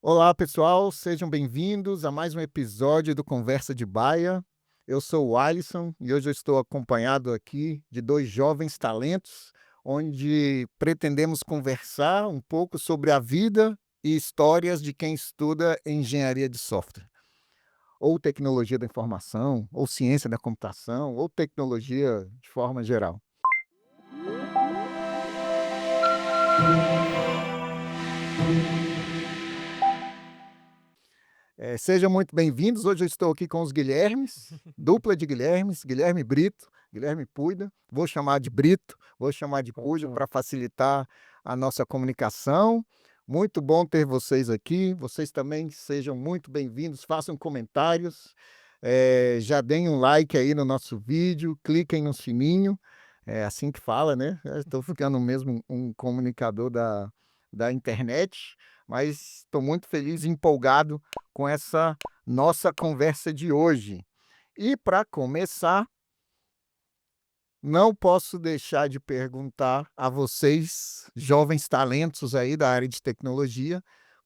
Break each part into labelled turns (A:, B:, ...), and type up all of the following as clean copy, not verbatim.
A: Olá, pessoal, sejam bem-vindos a mais um episódio do Conversa de Baia. Eu sou o Alisson e hoje eu estou acompanhado aqui de dois jovens talentos, onde pretendemos conversar um pouco sobre a vida e histórias de quem estuda engenharia de software, ou tecnologia da informação, ou ciência da computação, ou tecnologia de forma geral. Sejam muito bem-vindos. Hoje eu estou aqui com os Guilhermes, dupla de Guilhermes, Guilherme Brito, Guilherme Puida. Vou chamar de Brito, vou chamar de
B: Pode
A: Puida
B: chamar.
A: para facilitar a nossa comunicação. Muito bom ter vocês aqui. Vocês também sejam muito bem-vindos, façam comentários, já deem um like aí no nosso vídeo, cliquem no sininho, é assim que fala, né? Estou ficando mesmo um comunicador da internet, mas estou muito feliz e empolgado com essa nossa conversa de hoje. E para começar, não posso deixar de perguntar a vocês, jovens talentos aí da área de tecnologia,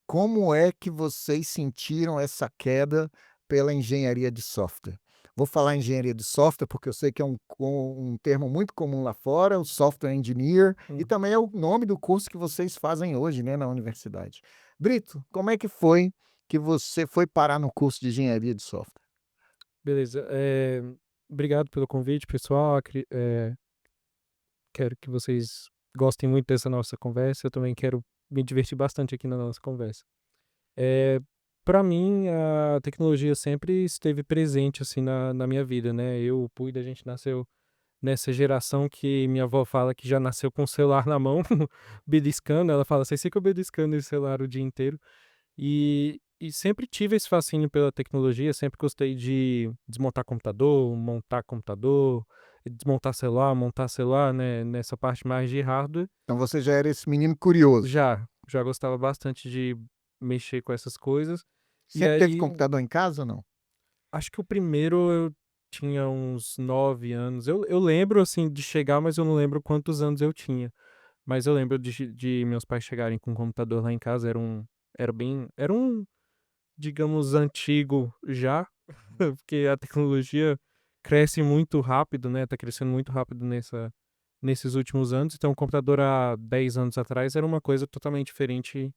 A: como é que vocês sentiram essa queda pela engenharia de software? Vou falar engenharia de software porque eu sei que é um termo muito comum lá fora, o software engineer, e
B: Uhum.
A: também é o nome do curso que vocês fazem hoje, né, na universidade. Brito, como é que foi que você foi parar no curso de engenharia de software?
B: Beleza, obrigado pelo convite, pessoal. Quero que vocês gostem muito dessa nossa conversa. Eu também quero me divertir bastante aqui na nossa conversa. Eh, Pra mim, a tecnologia sempre esteve presente, assim, na minha vida, né. Eu, o Puida, a gente nasceu nessa geração que minha avó fala que já nasceu com o celular na mão, beliscando. Ela fala: "Vocês ficam beliscando esse celular o dia inteiro". E sempre tive esse fascínio pela tecnologia, sempre gostei de desmontar computador, montar computador, desmontar celular, montar celular, né, nessa parte mais de hardware.
A: Então você já era esse menino curioso.
B: Já gostava bastante de mexer com essas coisas. E
A: Sempre teve
B: aí,
A: computador em casa ou não?
B: acho que o primeiro eu tinha uns 9 anos. Eu lembro, assim, de chegar, mas eu não lembro quantos anos eu tinha. Mas eu lembro de meus pais chegarem com um computador lá em casa. Era um, digamos, antigo já, porque a tecnologia cresce muito rápido, né, tá crescendo muito rápido nesses últimos anos. Então o computador há 10 anos atrás era uma coisa totalmente diferente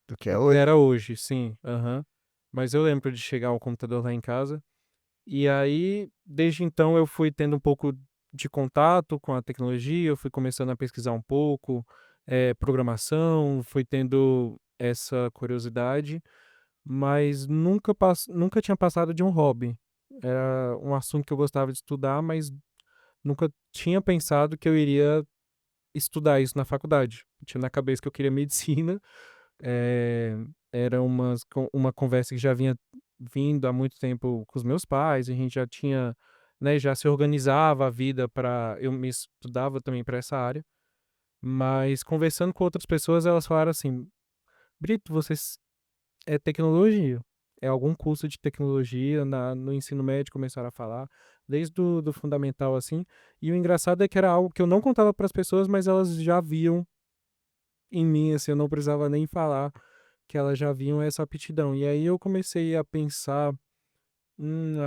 A: Do que é
B: do que
A: hoje?
B: era hoje, sim, aham. Mas eu lembro de chegar o computador lá em casa, e aí, desde então eu fui tendo um pouco de contato com a tecnologia. Eu fui começando a pesquisar um pouco, programação, fui tendo essa curiosidade, mas nunca tinha passado de um hobby. Era um assunto que eu gostava de estudar, mas nunca tinha pensado que eu iria estudar isso na faculdade. Tinha na cabeça que eu queria medicina. eh, Era uma conversa que já vinha vindo há muito tempo com os meus pais. A gente já tinha, né, já se organizava a vida para eu me estudava também para essa área, mas conversando com outras pessoas, elas falaram assim: "Brito, é tecnologia, é algum curso de tecnologia". No ensino médio começaram a falar, desde o do fundamental, assim. E o engraçado é que era algo que eu não contava para as pessoas, mas elas já viam em mim, assim. Eu não precisava nem falar, que elas já viam essa aptidão. E aí eu comecei a pensar: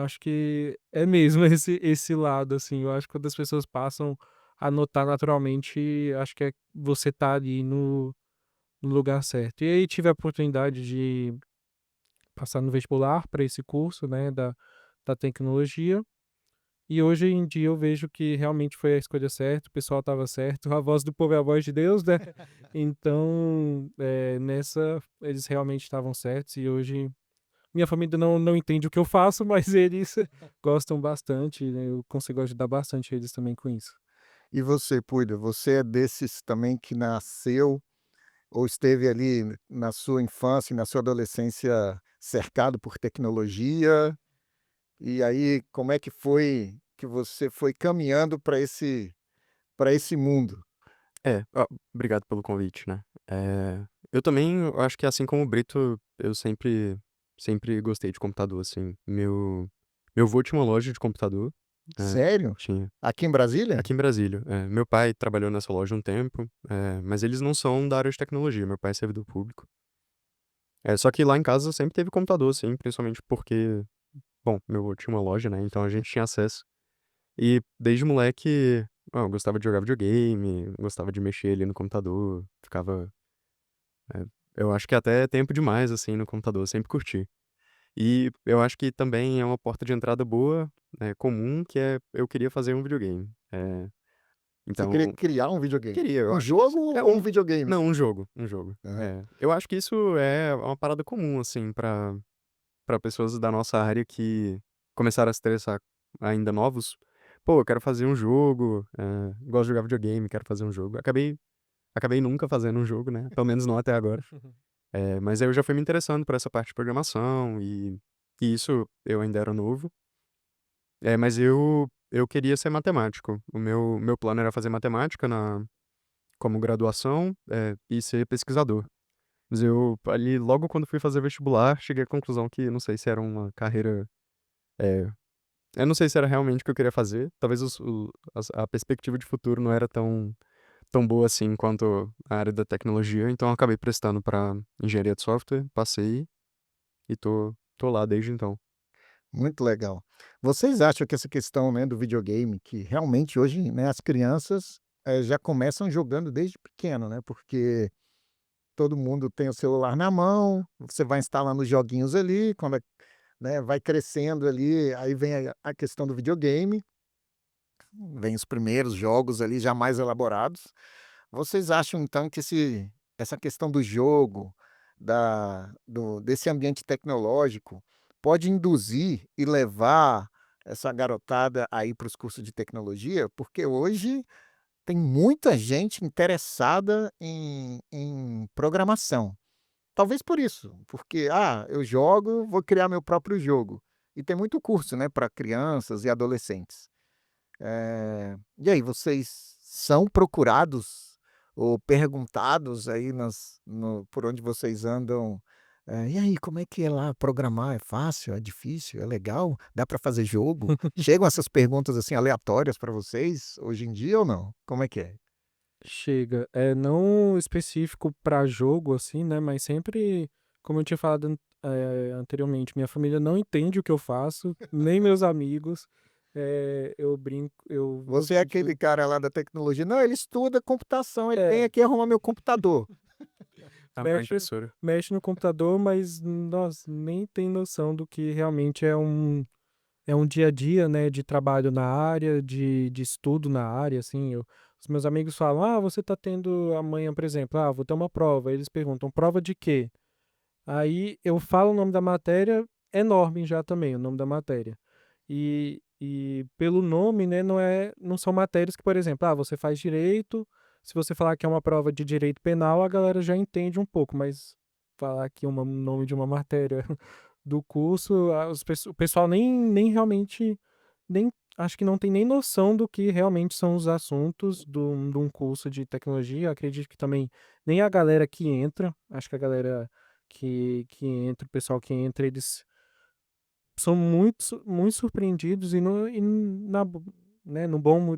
B: acho que é mesmo esse lado, assim". Eu acho que quando as pessoas passam a notar naturalmente, acho que é você tá ali no lugar certo. E aí tive a oportunidade de passar no vestibular para esse curso, né, da tecnologia, e hoje em dia eu vejo que realmente foi a escolha certa. O pessoal estava certo, a voz do povo é a voz de Deus, né. Então, nessa eles realmente estavam certos. E hoje minha família não entende o que eu faço, mas eles gostam bastante, né. Eu consigo ajudar bastante eles também com isso.
A: E você, Puida, você é desses também que nasceu ou esteve ali na sua infância e na sua adolescência cercado por tecnologia? E aí, como é que foi que você foi caminhando para esse mundo?
C: Obrigado pelo convite, né. Eu também, eu acho que assim como o Brito, eu sempre gostei de computador, assim. Meu avô tinha uma loja de computador. É,
A: Sério?
C: tinha.
A: Aqui em Brasília?
C: Aqui em Brasília. Meu pai trabalhou nessa loja um tempo, mas eles não são da área de tecnologia. Meu pai é servidor público. Só que lá em casa sempre teve computador, assim, principalmente porque, bom, meu avô tinha uma loja, né, então a gente tinha acesso. E desde moleque, eu gostava de jogar videogame, gostava de mexer ali no computador, ficava, eh, eu acho que até tempo demais, assim, no computador, sempre curti. E eu acho que também é uma porta de entrada boa, comum, que é eu queria fazer um videogame.
A: Você queria
C: Então
A: criar um videogame?
C: queria, eu
A: Um
C: acho que
A: jogo
C: isso é
A: ou um
C: um
A: videogame?
C: não, um jogo, um jogo.
A: Aham.
C: Eu acho que isso é uma parada comum, assim, pra pessoas da nossa área que começaram a se interessar ainda novos. "Pô, eu quero fazer um jogo, gosto de jogar videogame, quero fazer um jogo". Acabei nunca fazendo um jogo, né, pelo menos não até agora. Mas aí eu já fui me interessando por essa parte de programação e isso eu ainda era novo. Mas eu queria ser matemático. O meu plano era fazer matemática como graduação, e ser pesquisador. Mas eu ali, logo quando fui fazer vestibular, cheguei à conclusão que não sei se era uma carreira, eh, eu não sei se era realmente o que eu queria fazer. Talvez a perspectiva de futuro não era tão boa assim quanto a área da tecnologia, então eu acabei prestando para engenharia de software, passei e tô lá desde então.
A: Muito legal. Vocês acham que essa questão, né, do videogame, que realmente hoje, né, as crianças, já começam jogando desde pequeno, né, porque todo mundo tem o celular na mão, você vai instalando os joguinhos ali, quando, né, vai crescendo ali, aí vem a questão do videogame, vem os primeiros jogos ali já mais elaborados. Vocês acham então que essa questão do jogo, desse ambiente tecnológico, pode induzir e levar essa garotada aí para os cursos de tecnologia? Porque hoje tem muita gente interessada em programação. Talvez por isso, porque, eu jogo, vou criar meu próprio jogo. E tem muito curso, né, para crianças e adolescentes. E aí, vocês são procurados ou perguntados aí por onde vocês andam? "E aí, como é que é lá programar? É fácil? É difícil? É legal? Dá para fazer jogo?" Chegam essas perguntas, assim, aleatórias para vocês hoje em dia ou não? Como é que é?
B: Chega. É não específico para jogo, assim, né, mas sempre, como eu tinha falado anteriormente, minha família não entende o que eu faço, nem meus amigos. Eu brinco, eu vou
A: Você é aquele cara lá da tecnologia: "Não, ele estuda computação, ele
B: é,
A: vem aqui arrumar meu computador".
C: Arrumar
B: mexe
C: impressora.
B: mexe no computador, mas, nossa, nem tem noção do que realmente é um dia a dia, né, de trabalho na área, de estudo na área, assim. Os meus amigos falam: "Ah, você tá tendo amanhã", por exemplo, "Ah, vou ter uma prova", aí eles perguntam: "Prova de quê?". Aí eu falo o nome da matéria, é enorme já também o nome da matéria. E pelo nome, né, não são matérias que, por exemplo, você faz direito, se você falar que é uma prova de direito penal, a galera já entende um pouco, mas falar aqui o nome de uma matéria do curso, o pessoal nem realmente, nem acho que não tem nem noção do que realmente são os assuntos de um curso de tecnologia. Acredito que também nem a galera que entra, acho que a galera que entra, o pessoal que entra, eles são muito surpreendidos e né, no bom,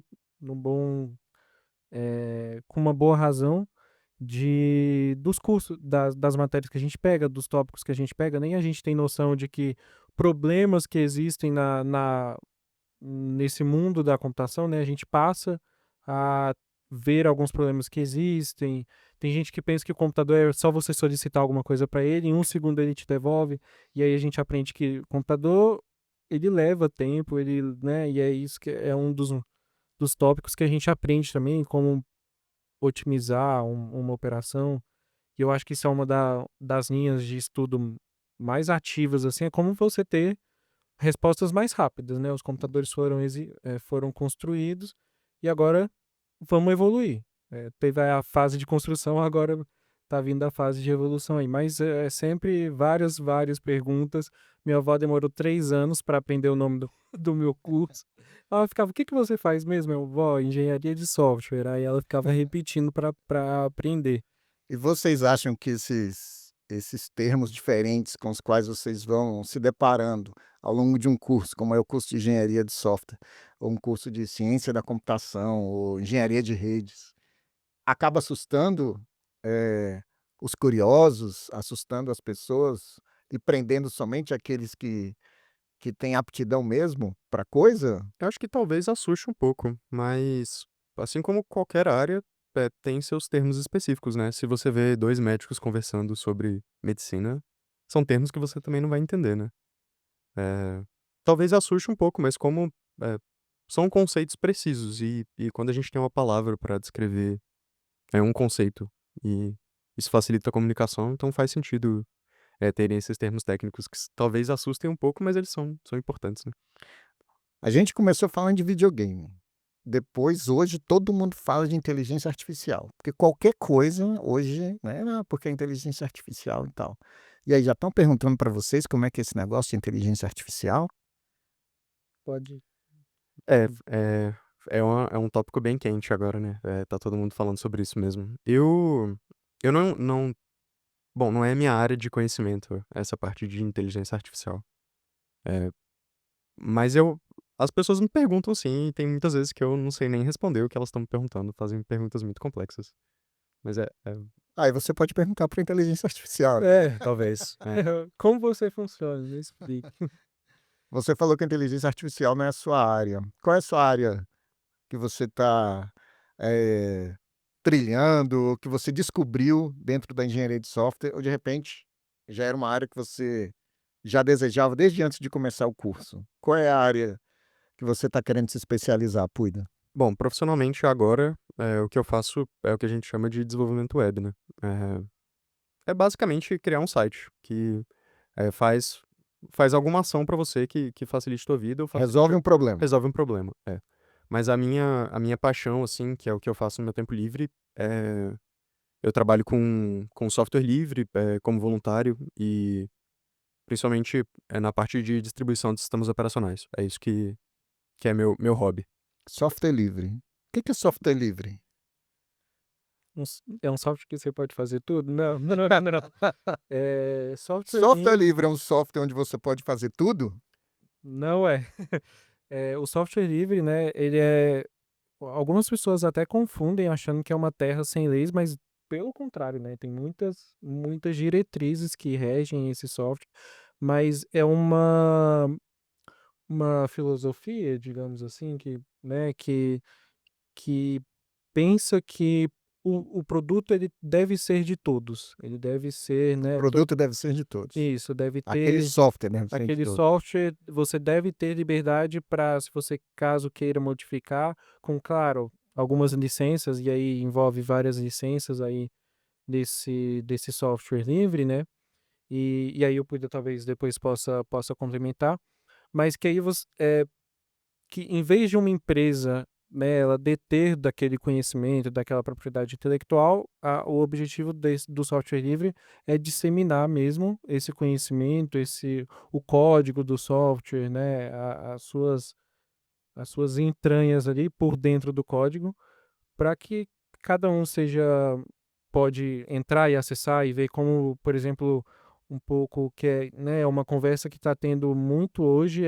B: com uma boa razão dos cursos, das matérias que a gente pega, dos tópicos que a gente pega, nem a gente tem noção de que problemas que existem nesse mundo da computação, né, a gente passa a ver alguns problemas que existem. Tem gente que pensa que o computador é só você solicitar alguma coisa para ele, em um segundo ele te devolve, e aí a gente aprende que o computador, ele leva tempo, ele, né, e é isso que é um dos tópicos que a gente aprende também, como otimizar uma operação. E eu acho que isso é uma das linhas de estudo mais ativas, assim, é como você ter respostas mais rápidas, né, os computadores foram construídos e agora vamos evoluir. Teve a fase de construção, agora tá vindo a fase de evolução aí, mas é sempre várias perguntas. Minha avó demorou 3 anos para aprender o nome do do meu curso. Ela ficava: "O que que você faz mesmo?", eu: "Vó, engenharia de software", aí ela ficava repetindo para aprender.
A: E vocês acham que esses termos diferentes com os quais vocês vão se deparando ao longo de um curso, como é o curso de engenharia de software, ou um curso de ciência da computação, ou engenharia de redes, acaba assustando, eh, os curiosos, assustando as pessoas e prendendo somente aqueles que têm aptidão mesmo para coisa?
C: Eu acho que talvez assuste um pouco, mas assim como qualquer área, tem seus termos específicos, né. Se você vê 2 médicos conversando sobre medicina, são termos que você também não vai entender, né. Eh, Talvez assuste um pouco, mas como, eh, são conceitos precisos e quando a gente tem uma palavra para descrever, um conceito e isso facilita a comunicação, então faz sentido, terem esses termos técnicos que talvez assustem um pouco, mas eles são importantes, né.
A: A gente começou falando de videogame. Depois, hoje, todo mundo fala de inteligência artificial, porque qualquer coisa hoje, né, porque é inteligência artificial e tal. E aí, já estão perguntando para vocês como é que é esse negócio de inteligência artificial?
B: Pode.
C: É, é um tópico bem quente agora, né, tá todo mundo falando sobre isso mesmo. Eu não bom, não é minha área de conhecimento essa parte de inteligência artificial, eh, mas as pessoas me perguntam sim, e tem muitas vezes que eu não sei nem responder o que elas estão me perguntando, fazem perguntas muito complexas. Mas
A: Aí você pode perguntar para inteligência artificial, né.
B: É,
C: talvez,
B: como você funciona? Me explique.
A: Você falou que a inteligência artificial não é a sua área. Qual é a sua área que você está, trilhando, que você descobriu dentro da engenharia de software ou de repente já era uma área que você já desejava desde antes de começar o curso? Qual é a área que você está querendo se especializar, Puida?
C: Bom, profissionalmente agora, o que eu faço é o que a gente chama de desenvolvimento web, né. É basicamente criar um site que, faz alguma ação para você que facilite tua vida ou
A: Resolve
C: facilite
A: um problema.
C: resolve um problema, é. Mas a minha paixão, assim, que é o que eu faço no meu tempo livre, eu trabalho com software livre, como voluntário e principalmente, na parte de distribuição de sistemas operacionais. É isso que é meu hobby.
A: Software livre. O que que é software livre?
B: É um software que você pode fazer tudo? Não, não, não, não, não. Software
A: Software
B: livre
A: livre é um software onde você pode fazer tudo?
B: não é. O software livre, né, ele é algumas pessoas até confundem achando que é uma terra sem leis, mas pelo contrário, né, tem muitas diretrizes que regem esse software, mas é uma filosofia, digamos assim, que, né, que pensa que o produto ele deve ser de todos, ele deve ser,
A: O
B: né,
A: produto deve ser de todos.
B: isso, deve
A: Aquele
B: ter
A: software deve ser de
B: aquele
A: todos.
B: software, você deve ter liberdade para, se você caso queira modificar, com claro, algumas licenças, e aí envolve várias licenças aí desse software livre, né, e aí eu puder talvez depois possa complementar, mas que aí que em vez de uma empresa, né, ela deter daquele conhecimento, daquela propriedade intelectual, o objetivo do software livre é disseminar mesmo esse conhecimento, o código do software, né, as suas entranhas ali por dentro do código, para que cada um pode entrar e acessar e ver como, por exemplo, um pouco que é, né, uma conversa que está tendo muito hoje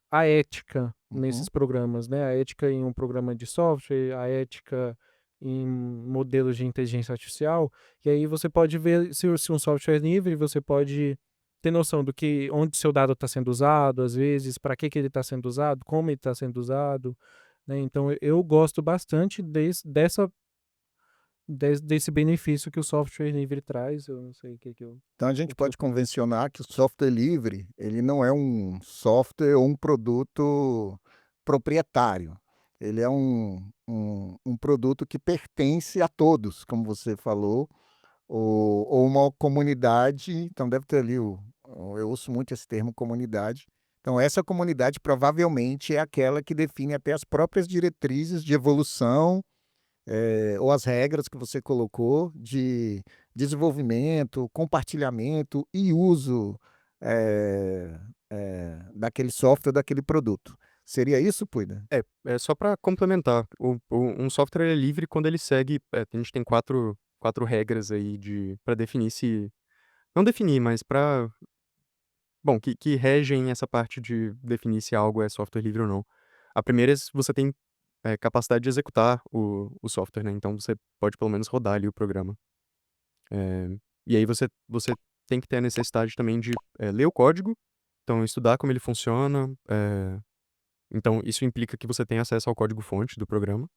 B: a ética
A: Uhum.
B: nesses programas, né, a ética em um programa de software, a ética em modelos de inteligência artificial, e aí você pode ver se um software é livre, você pode ter noção do que onde seu dado está sendo usado, às vezes, para que ele está sendo usado, como ele está sendo usado, né, então eu gosto bastante desse benefício que o software livre traz, eu não sei
A: Então a
B: o
A: gente
B: que eu
A: pode convencionar que o software livre, ele não é um software ou um produto proprietário. Ele é um produto que pertence a todos, como você falou, ou uma comunidade, então deve ter ali eu ouço muito esse termo comunidade. Então essa comunidade provavelmente é aquela que define até as próprias diretrizes de evolução, ou as regras que você colocou de desenvolvimento, compartilhamento e uso, daquele software, daquele produto. Seria isso, Puida?
C: É só para complementar, um software ele é livre quando ele segue, a gente tem quatro regras aí para definir se não definir, mas para bom, que regem essa parte de definir se algo é software livre ou não. A primeira é se você tem, capacidade de executar o software, né, então você pode pelo menos rodar ali o programa. E aí você tem que ter a necessidade também de ler o código, então estudar como ele funciona. Então isso implica que você tem acesso ao código-fonte do programa.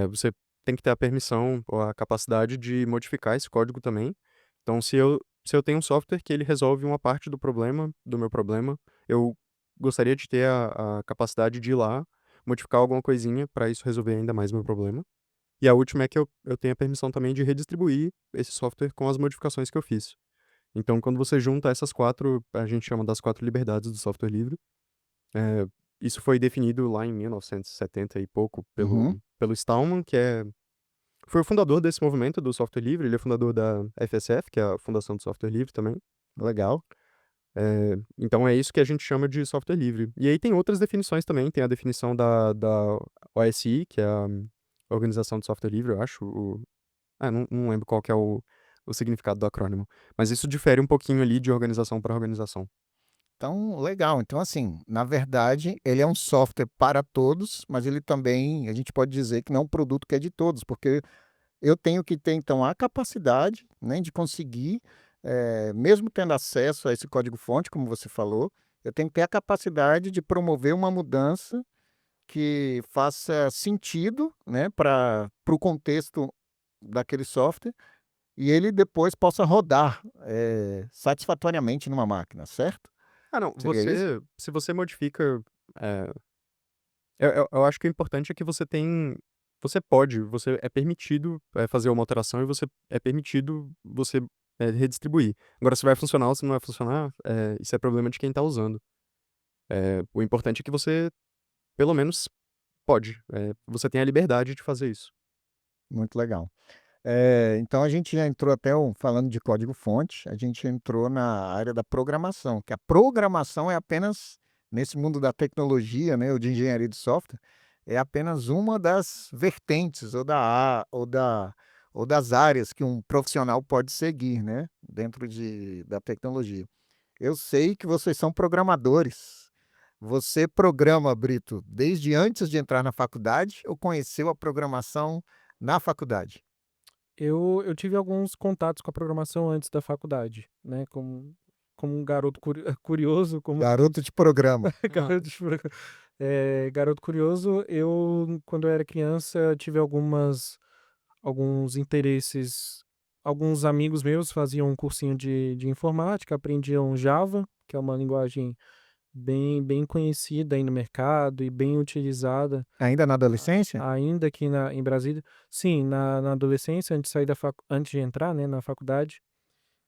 C: Você tem que ter a permissão ou a capacidade de modificar esse código também. Então, se eu tenho um software que ele resolve uma parte do meu problema, eu gostaria de ter a capacidade de ir lá, modificar alguma coisinha para isso resolver ainda mais meu problema. E a última é que eu tenho a permissão também de redistribuir esse software com as modificações que eu fiz. Então, quando você junta essas quatro, a gente chama das quatro liberdades do software livre. eh, Isso foi definido lá em 1970 e pouco
A: Uhum.
C: pelo Stallman, foi o fundador desse movimento do software livre. Ele é fundador da FSF, que é a Fundação do Software Livre também.
A: Legal.
C: Então é isso que a gente chama de software livre. E aí tem outras definições também. Tem a definição da OSI, que é a Organização de Software Livre, eu acho. Não lembro qual que é o significado do acrônimo. Mas isso difere um pouquinho ali de organização para organização.
A: Então, legal. Então, assim, na verdade, ele é um software para todos, mas ele também, a gente pode dizer que não é um produto que é de todos, porque eu tenho que ter, então, a capacidade, né, de conseguir, mesmo tendo acesso a esse código-fonte, como você falou, eu tenho que ter a capacidade de promover uma mudança que faça sentido, né, para o contexto daquele software e ele depois possa rodar, satisfatoriamente numa máquina, certo?
C: Não,
A: Seria isso?
C: se você modifica, eh, eu acho que o importante é que você é permitido, fazer uma alteração e você é permitido você, redistribuir. Agora se vai funcionar ou se não vai funcionar, isso é problema de quem tá usando. O importante é que você, pelo menos, pode, você tem a liberdade de fazer isso.
A: Muito legal. Então a gente já entrou até falando de código-fonte, a gente entrou na área da programação, que a programação é apenas, nesse mundo da tecnologia, né, ou de engenharia de software, é apenas uma das vertentes ou das áreas que um profissional pode seguir, né, dentro da tecnologia. Eu sei que vocês são programadores. Você programa, Brito, desde antes de entrar na faculdade ou conheceu a programação na faculdade?
B: Eu tive alguns contatos com a programação antes da faculdade, né, como um garoto curioso, como
A: Garoto de programa.
B: garoto de pro garoto curioso, eu, quando eu era criança, tive alguns interesses. Alguns amigos meus faziam um cursinho de informática, aprendiam Java, que é uma linguagem bem conhecida aí no mercado e bem utilizada
A: Ainda na adolescência?
B: ainda aqui em Brasília. Sim, na adolescência, antes de entrar, né, na faculdade,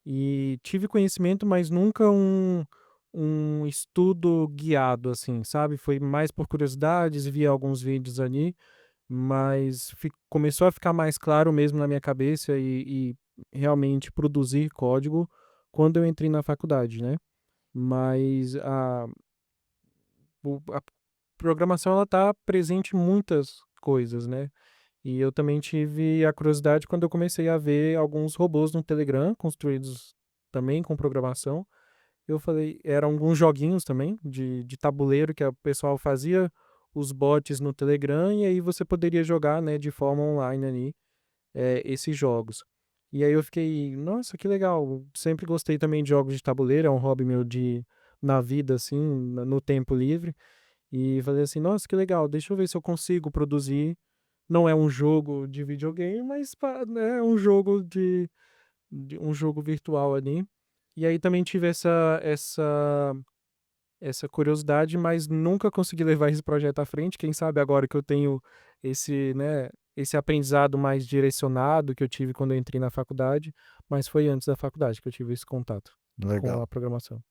B: e tive conhecimento, mas nunca um estudo guiado, assim, sabe? Foi mais por curiosidades, vi alguns vídeos ali, mas começou a ficar mais claro mesmo na minha cabeça e realmente produzir código quando eu entrei na faculdade, né? Mas a programação ela tá presente em muitas coisas, né? E eu também tive a curiosidade quando eu comecei a ver alguns robôs no Telegram construídos também com programação. Eu falei, eram alguns joguinhos também de tabuleiro que o pessoal fazia os bots no Telegram e aí você poderia jogar, né, de forma online ali, esses jogos. E aí eu fiquei, nossa, que legal. Sempre gostei também de jogos de tabuleiro, é um hobby meu na vida, assim, no tempo livre. E falei assim, nossa, que legal, deixa eu ver se eu consigo produzir. Não é um jogo de videogame, mas né, é um jogo de um jogo virtual ali. E aí também tive essa curiosidade, mas nunca consegui levar esse projeto à frente. Quem sabe agora que eu tenho esse aprendizado mais direcionado que eu tive quando eu entrei na faculdade, mas foi antes da faculdade que eu tive esse contato com
A: Legal.
B: a programação.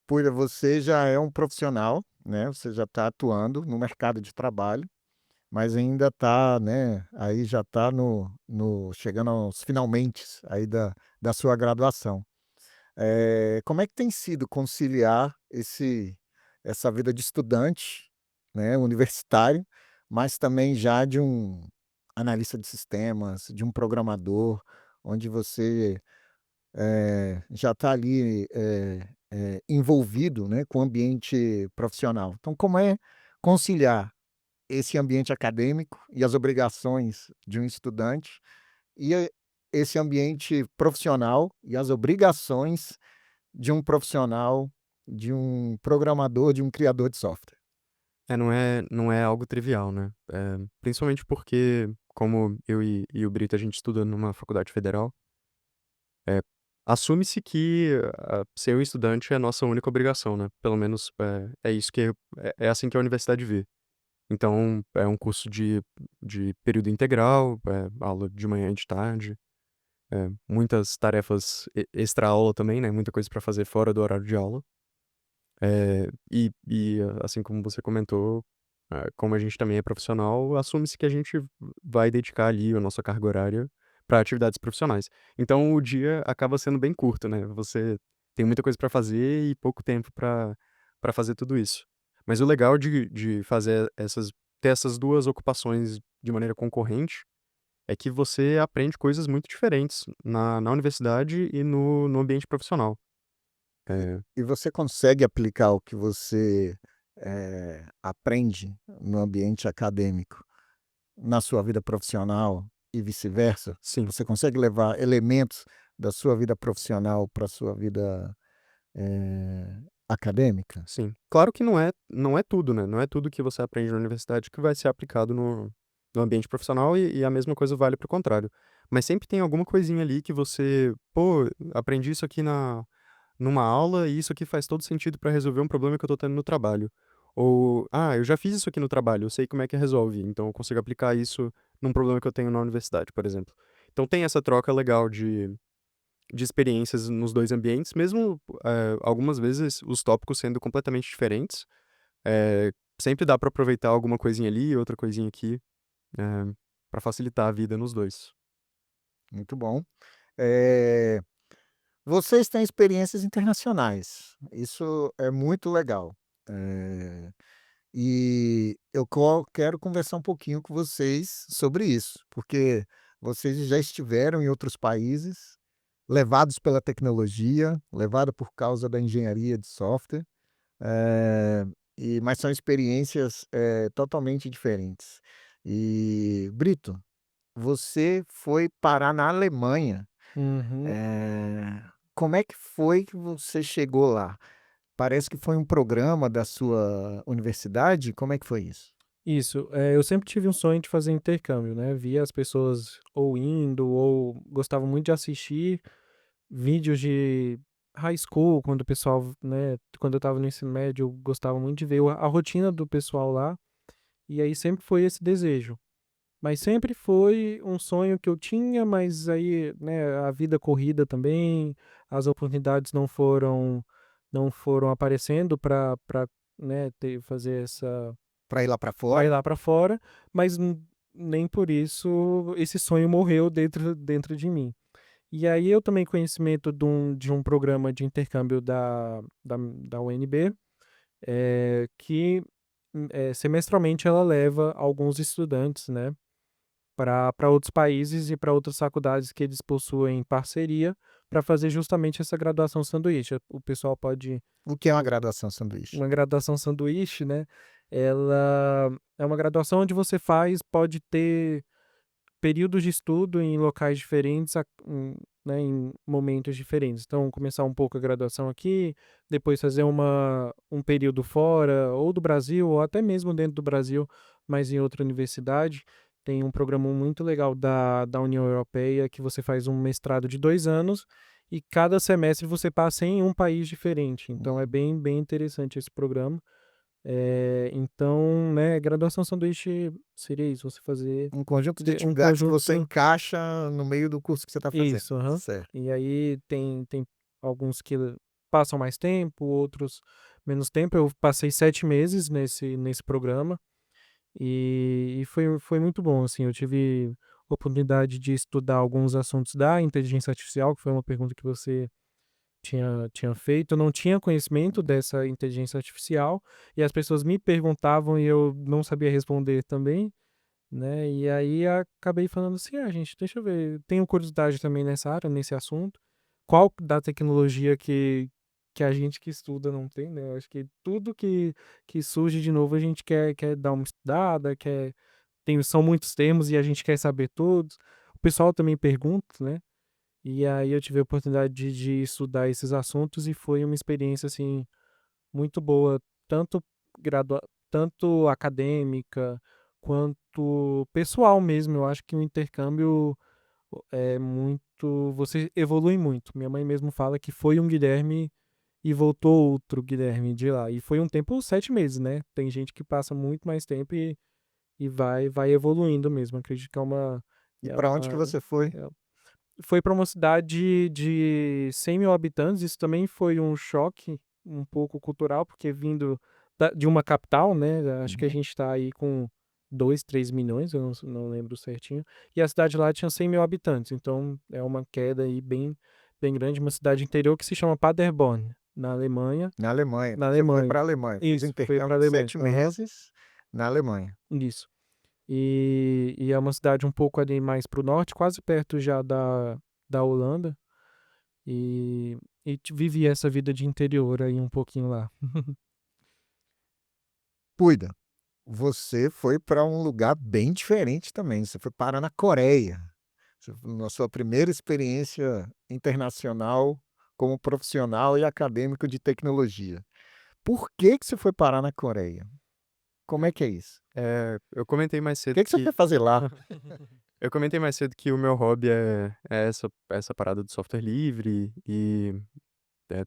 A: Puira, você já é um profissional, né? Você já está atuando no mercado de trabalho, mas ainda está, né? Aí já está chegando aos finalmente aí da sua graduação. Como é que tem sido conciliar essa vida de estudante, né, universitário, mas também já de um analista de sistemas, de um programador, onde você já está ali envolvido, né, com o ambiente profissional. Então, como é conciliar esse ambiente acadêmico e as obrigações de um estudante e esse ambiente profissional e as obrigações de um profissional, de um programador, de um criador de software?
C: Não é algo trivial, né? Principalmente porque, como eu e o Brito, a gente estuda numa faculdade federal, é, assume-se que ser um estudante é a nossa única obrigação, né? Pelo menos é isso é assim que a universidade vê. Então, é um curso de período integral, aula de manhã e de tarde, muitas tarefas extra-aula também, né? Muita coisa para fazer fora do horário de aula. Assim como você comentou, como a gente também é profissional, assume-se que a gente vai dedicar ali a nossa carga horária para atividades profissionais. Então o dia acaba sendo bem curto, né? Você tem muita coisa para fazer e pouco tempo para fazer tudo isso. Mas o legal de fazer ter essas duas ocupações de maneira concorrente é que você aprende coisas muito diferentes na universidade e no ambiente profissional. É,
A: E você consegue aplicar o que você, aprende no ambiente acadêmico na sua vida profissional e vice-versa?
C: sim.
A: Você consegue levar elementos da sua vida profissional para a sua vida, acadêmica?
C: Sim. Claro que não é tudo, né, não é tudo que você aprende na universidade que vai ser aplicado no ambiente profissional e a mesma coisa vale para o contrário. Mas sempre tem alguma coisinha ali que você: "Pô, aprendi isso aqui numa aula e isso aqui faz todo sentido para resolver um problema que eu tô tendo no trabalho". Ou: "Ah, eu já fiz isso aqui no trabalho, eu sei como é que resolve, então eu consigo aplicar isso num problema que eu tenho na universidade", por exemplo. Então tem essa troca legal de experiências nos 2 ambientes, mesmo, algumas vezes os tópicos sendo completamente diferentes, sempre dá para aproveitar alguma coisinha ali, outra coisinha aqui, eh, pra facilitar a vida nos 2.
A: Muito bom. Eh, Vocês têm experiências internacionais, isso é muito legal. Eh, e eu quero conversar um pouquinho com vocês sobre isso, porque vocês já estiveram em outros países, levados pela tecnologia, levado por causa da engenharia de software, eh, mas são experiências, totalmente diferentes. E, Brito, você foi parar na Alemanha.
B: Uhum.
A: Eh, Como é que foi que você chegou lá? Parece que foi um programa da sua universidade, como é que foi isso?
B: Isso, eu sempre tive um sonho de fazer intercâmbio, né, via as pessoas ou indo ou gostava muito de assistir vídeos de high school, quando o pessoal, né, quando eu estava no ensino médio, eu gostava muito de ver a rotina do pessoal lá, e aí sempre foi esse desejo. Mas sempre foi um sonho que eu tinha, mas aí, né, a vida corrida também, as oportunidades não foram aparecendo para, né, fazer essa
A: Para ir lá para
B: pra ir
A: fora?
B: lá para fora, mas nem por isso esse sonho morreu dentro de mim. E aí eu tomei conhecimento de um programa de intercâmbio da UNB, que semestralmente ela leva alguns estudantes, né, para outros países e para outras faculdades que eles possuem parceria, para fazer justamente essa graduação sanduíche. O pessoal pode
A: O que é uma graduação sanduíche?
B: uma graduação sanduíche, né, ela é uma graduação onde você pode ter períodos de estudo em locais diferentes, né, em momentos diferentes. Então, começar um pouco a graduação aqui, depois fazer um período fora, ou do Brasil, ou até mesmo dentro do Brasil, mas em outra universidade. Tem um programa muito legal da União Europeia que você faz um mestrado de 2 anos e cada semestre você passa em um país diferente. Então, é bem, bem interessante esse programa. Então, né, graduação sanduíche seria isso, você fazer
A: Um conjunto de
B: um
A: atividades que você
B: conjunto.
A: encaixa no meio do curso que você está fazendo.
B: Isso, aham.
A: Certo.
B: E aí tem alguns que passam mais tempo, outros menos tempo. Eu passei 7 meses nesse programa e foi muito bom, assim, eu tive oportunidade de estudar alguns assuntos da inteligência artificial, que foi uma pergunta que você tinha feito. Eu não tinha conhecimento dessa inteligência artificial e as pessoas me perguntavam e eu não sabia responder também, né, e aí acabei falando assim: "Ah, gente, deixa eu ver, tenho curiosidade também nessa área, nesse assunto, qual da tecnologia que a gente que estuda não tem, né?". Eu acho que tudo que surge de novo a gente quer dar uma estudada, são muitos termos e a gente quer saber todos. pessoal também pergunta, né? E aí eu tive a oportunidade de estudar esses assuntos e foi uma experiência, assim, muito boa, tanto gradua tanto acadêmica, quanto pessoal mesmo. Eu acho que o intercâmbio é muito você evolui muito. Minha mãe mesmo fala que foi um Guilherme e voltou outro Guilherme de lá. E foi um tempo 7 meses, né. Tem gente que passa muito mais tempo e vai evoluindo mesmo. Acredito que
A: E
B: é
A: para onde que
B: uma
A: você foi?
B: é foi para uma cidade de 100.000 habitantes. Isso também foi um choque um pouco cultural, porque vindo de uma capital, né, acho que a
A: Uhum.
B: gente está aí com 2, 3 milhões, eu não lembro certinho, e a cidade lá tinha 100.000 habitantes, então é uma queda aí bem grande, uma cidade interior que se chama Paderborn, na Alemanha.
A: Na Alemanha.
B: Na
A: Você foi
B: Alemanha.
A: para a Alemanha, fez
B: Isso, foi
A: intercâmbio
B: para a
A: de
B: Alemanha.
A: 7
B: Aham,
A: meses na Alemanha.
B: isso. E é uma cidade um pouco ali mais para o norte, quase perto já da Holanda. E, vivi essa vida de interior aí um pouquinho lá.
A: Cuida, você foi para um lugar bem diferente também, você foi parar na Coreia. Na sua primeira experiência internacional como profissional e acadêmico de tecnologia. Por que que você foi parar na Coreia? Como é que é isso?
C: Eu comentei mais
A: O
C: cedo
A: que que você
C: que
A: foi fazer lá?
C: eu comentei mais cedo que o meu hobby é essa parada do software livre e, eh,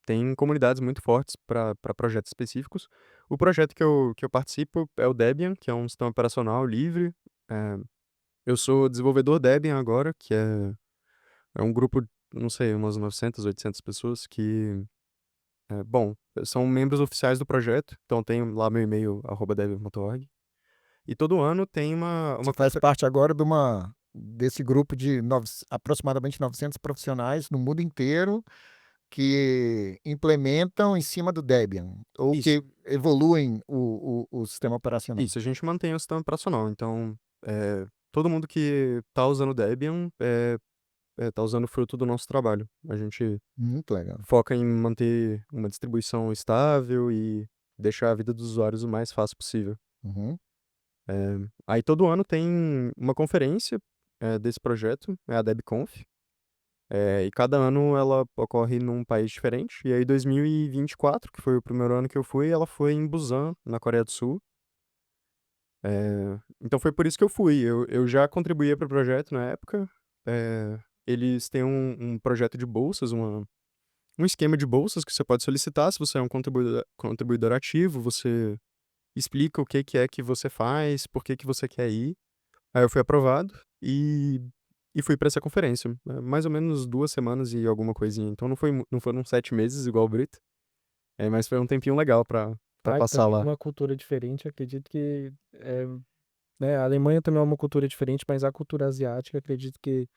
C: tem comunidades muito fortes para projetos específicos. O projeto que eu participo é o Debian, que é um sistema operacional livre. Eh, eu sou desenvolvedor Debian agora, que é um grupo, não sei, umas 900, 800 pessoas que, bom, são membros oficiais do projeto, então tenho lá meu e-mail @debian.org. E todo ano tem
A: Você
C: uma
A: faz
C: confe
A: parte agora desse grupo de aproximadamente 900 profissionais no mundo inteiro que implementam em cima do Debian, ou
C: isso,
A: que evoluem o sistema operacional.
C: isso, a gente mantém o sistema operacional, então, todo mundo que tá usando o Debian, tá usando o fruto do nosso trabalho. A gente
A: Muito legal.
C: foca em manter uma distribuição estável e deixar a vida dos usuários o mais fácil possível.
A: Uhum.
C: Aí todo ano tem uma conferência, desse projeto, é a DebConf, e cada ano ela ocorre num país diferente. E aí 2024, que foi o primeiro ano que eu fui, ela foi em Busan, na Coreia do Sul. Então foi por isso que eu fui. Eu já contribuía para o projeto na época. Eles têm um projeto de bolsas, um esquema de bolsas que você pode solicitar se você é um contribuidor ativo, você explica o que é que você faz, por que você quer ir. Aí eu fui aprovado e fui para essa conferência. Mais ou menos 2 semanas e alguma coisinha, então não foram 7 meses igual o Brito, mas foi um tempinho legal pra
B: Ah, e
C: passar
B: também
C: lá.
B: uma cultura diferente, acredito que, né, a Alemanha também é uma cultura diferente, mas a cultura asiática acredito que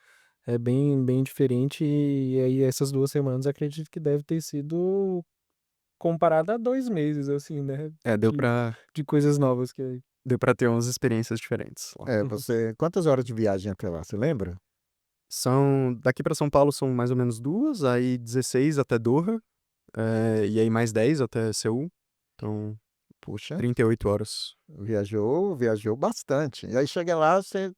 B: é bem diferente. E aí essas 2 semanas acredito que deve ter sido comparada a 2 meses, assim, né,
C: É,
B: de de coisas novas que
C: deu pra ter umas experiências diferentes lá.
A: Quantas horas de viagem até lá, você lembra?
C: Daqui pra São Paulo são mais ou menos 2, aí 16 até Doha, e aí mais 10 até Seul, então
A: Puxa,
C: 38 horas.
A: viajou bastante. E aí chega lá, você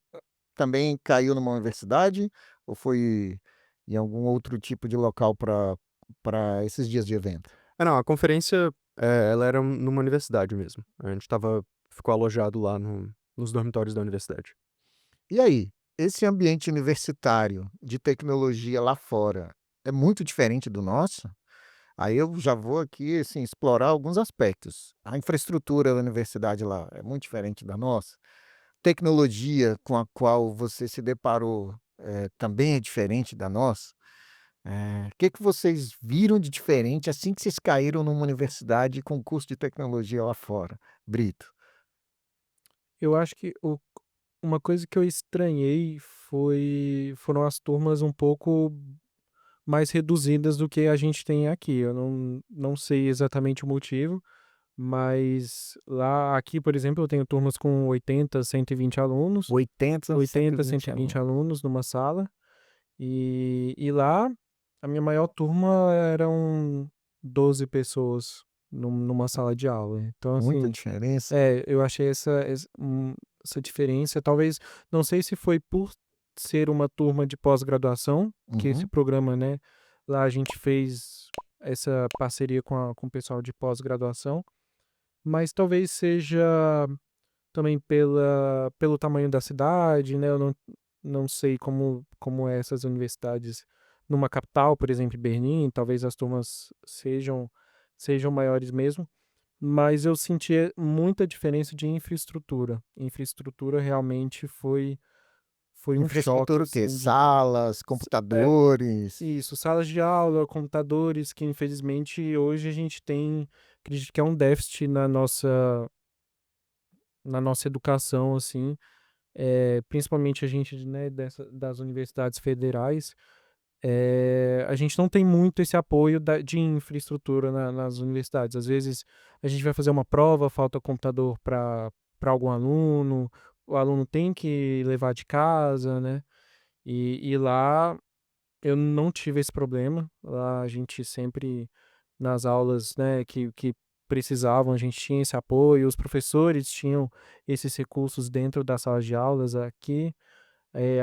A: também caiu numa universidade ou foi em algum outro tipo de local para esses dias de evento?
C: Não, a conferência, ela era numa universidade mesmo. A gente ficou alojado lá nos dormitórios da universidade.
A: E aí, esse ambiente universitário de tecnologia lá fora é muito diferente do nosso? Aí eu já vou aqui, assim, explorar alguns aspectos. A infraestrutura da universidade lá é muito diferente da nossa? Tecnologia com a qual você se deparou, também é diferente da nossa? Que vocês viram de diferente assim que vocês caíram numa universidade com curso de tecnologia lá fora? Brito.
B: eu acho que uma coisa que eu estranhei foram as turmas um pouco mais reduzidas do que a gente tem aqui. Eu não sei exatamente o motivo, mas lá aqui, por exemplo, eu tenho turmas com 80, 120 alunos,
A: 80,
B: 80,
A: 120
B: 120
A: alunos.
B: alunos numa sala, e lá a minha maior turma eram 12 pessoas numa sala de aula. Então,
A: Muita
B: assim,
A: diferença.
B: eu achei essa diferença. Talvez, não sei se foi por ser uma turma de pós-graduação, que esse
A: Uhum.
B: programa, né, lá a gente fez essa parceria com o pessoal de pós-graduação, mas talvez seja também pelo tamanho da cidade, né, eu não sei como é essas universidades numa capital, por exemplo, em Berlim, talvez as turmas sejam maiores mesmo, mas eu senti muita diferença de infraestrutura. Infraestrutura realmente foi um choque,
A: Infraestrutura o quê?
B: assim, de
A: Salas,
B: é,
A: computadores?
B: isso, salas de aula, computadores, que infelizmente hoje a gente tem, acredito que é um déficit na nossa educação, assim, principalmente a gente, né, das universidades federais, a gente não tem muito esse apoio de infraestrutura nas universidades. Às vezes a gente vai fazer uma prova, falta computador para algum aluno, o aluno tem que levar de casa, né? E lá eu não tive esse problema. Lá a gente sempre, nas aulas, né, que precisavam, a gente tinha esse apoio, os professores tinham esses recursos dentro das salas de aulas aqui.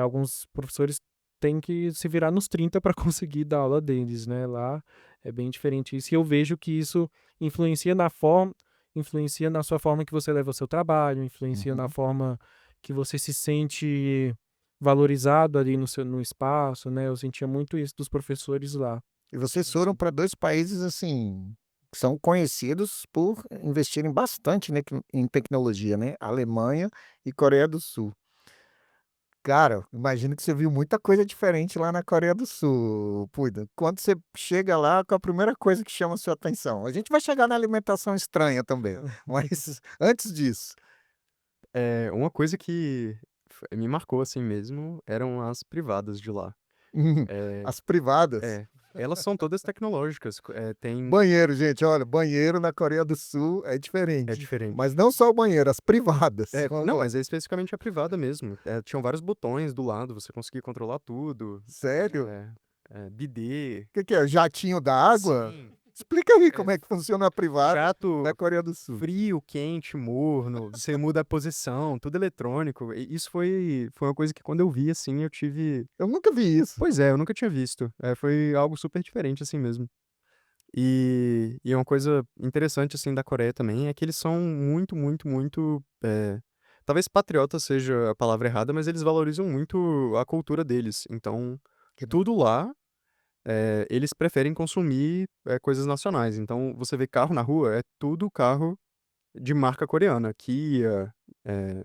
B: Alguns professores têm que se virar nos 30 para conseguir dar aula deles, né? Lá é bem diferente isso. E eu vejo que isso influencia na sua forma que você leva o seu trabalho, influencia na
A: Uhum.
B: forma que você se sente valorizado ali no espaço, né? Eu sentia muito isso dos professores lá.
A: E vocês foram
B: Assim.
A: para 2 países, assim, que são conhecidos por investirem bastante, né, em tecnologia, né, Alemanha e Coreia do Sul. Cara, imagino que você viu muita coisa diferente lá na Coreia do Sul, Puida. Quando você chega lá, qual a primeira coisa que chama a sua atenção? A gente vai chegar na alimentação estranha também, mas antes disso.
C: Uma coisa que me marcou assim mesmo eram as privadas de lá. Eh,
A: As privadas.
C: é, elas são todas tecnológicas, tem
A: Banheiro, gente, olha, banheiro na Coreia do Sul é
C: é
A: diferente. Mas
C: diferente.
A: não só o banheiro, as privadas. Vamos
C: Não,
A: lá.
C: mas é especificamente a privada mesmo. Tinham vários botões do lado, você conseguia controlar tudo.
A: Sério?
C: Eh Bidê.
A: O que que é? Jatinho da água?
C: Sim.
A: Explica aí
C: É,
A: como é que funciona a privada
C: jato
A: na Coreia do Sul.
C: frio, quente, morno, você muda a posição, tudo eletrônico. E isso foi uma coisa que quando eu vi, assim, eu tive
A: Eu nunca vi isso.
C: pois é, eu nunca tinha visto. Foi algo super diferente, assim mesmo. E uma coisa interessante, assim, da Coreia também é que eles são muito, muito, muito, talvez patriota seja a palavra errada, mas eles valorizam muito a cultura deles. Então,
A: Que ba
C: tudo lá, eles preferem consumir, coisas nacionais. Então, você vê carro na rua, é tudo carro de marca coreana, Kia, eh,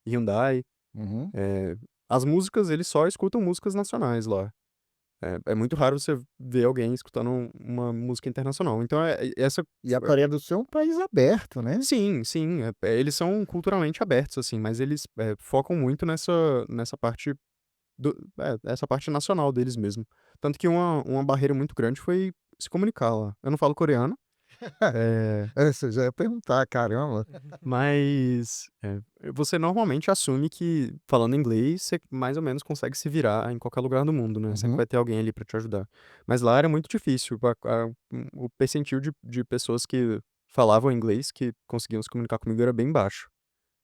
C: Hyundai.
A: Uhum.
C: Eh, as músicas, eles só escutam músicas nacionais lá. É muito raro você ver alguém escutando uma música internacional. Então, essa
A: E a Coreia do Sul é um país aberto, né?
C: sim, sim, eles são culturalmente abertos, assim, mas eles, focam muito nessa parte essa parte nacional deles mesmo. Tanto que uma barreira muito grande foi se comunicar lá. Eu não falo coreano, eh
A: Essa eu já ia perguntar, caramba.
C: mas, você normalmente assume que falando inglês você mais ou menos consegue se virar em qualquer lugar do mundo, né, sempre
A: Uhum.
C: vai ter alguém ali pra te ajudar. Mas lá era muito difícil, o percentil de pessoas que falavam inglês, que conseguiam se comunicar comigo era bem baixo.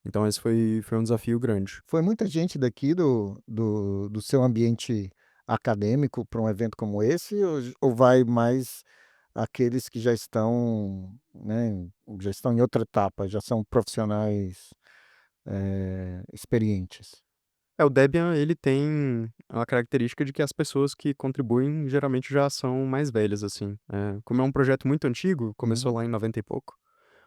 C: Então esse foi um desafio grande.
A: Foi muita gente daqui do seu ambiente acadêmico para um evento como esse ou vai mais aqueles que já estão, né, já estão em outra etapa, já são profissionais, experientes?
C: O Debian ele tem a característica de que as pessoas que contribuem geralmente já são mais velhas, assim. Como é um projeto muito antigo,
A: Uhum.
C: começou lá em 90 e pouco.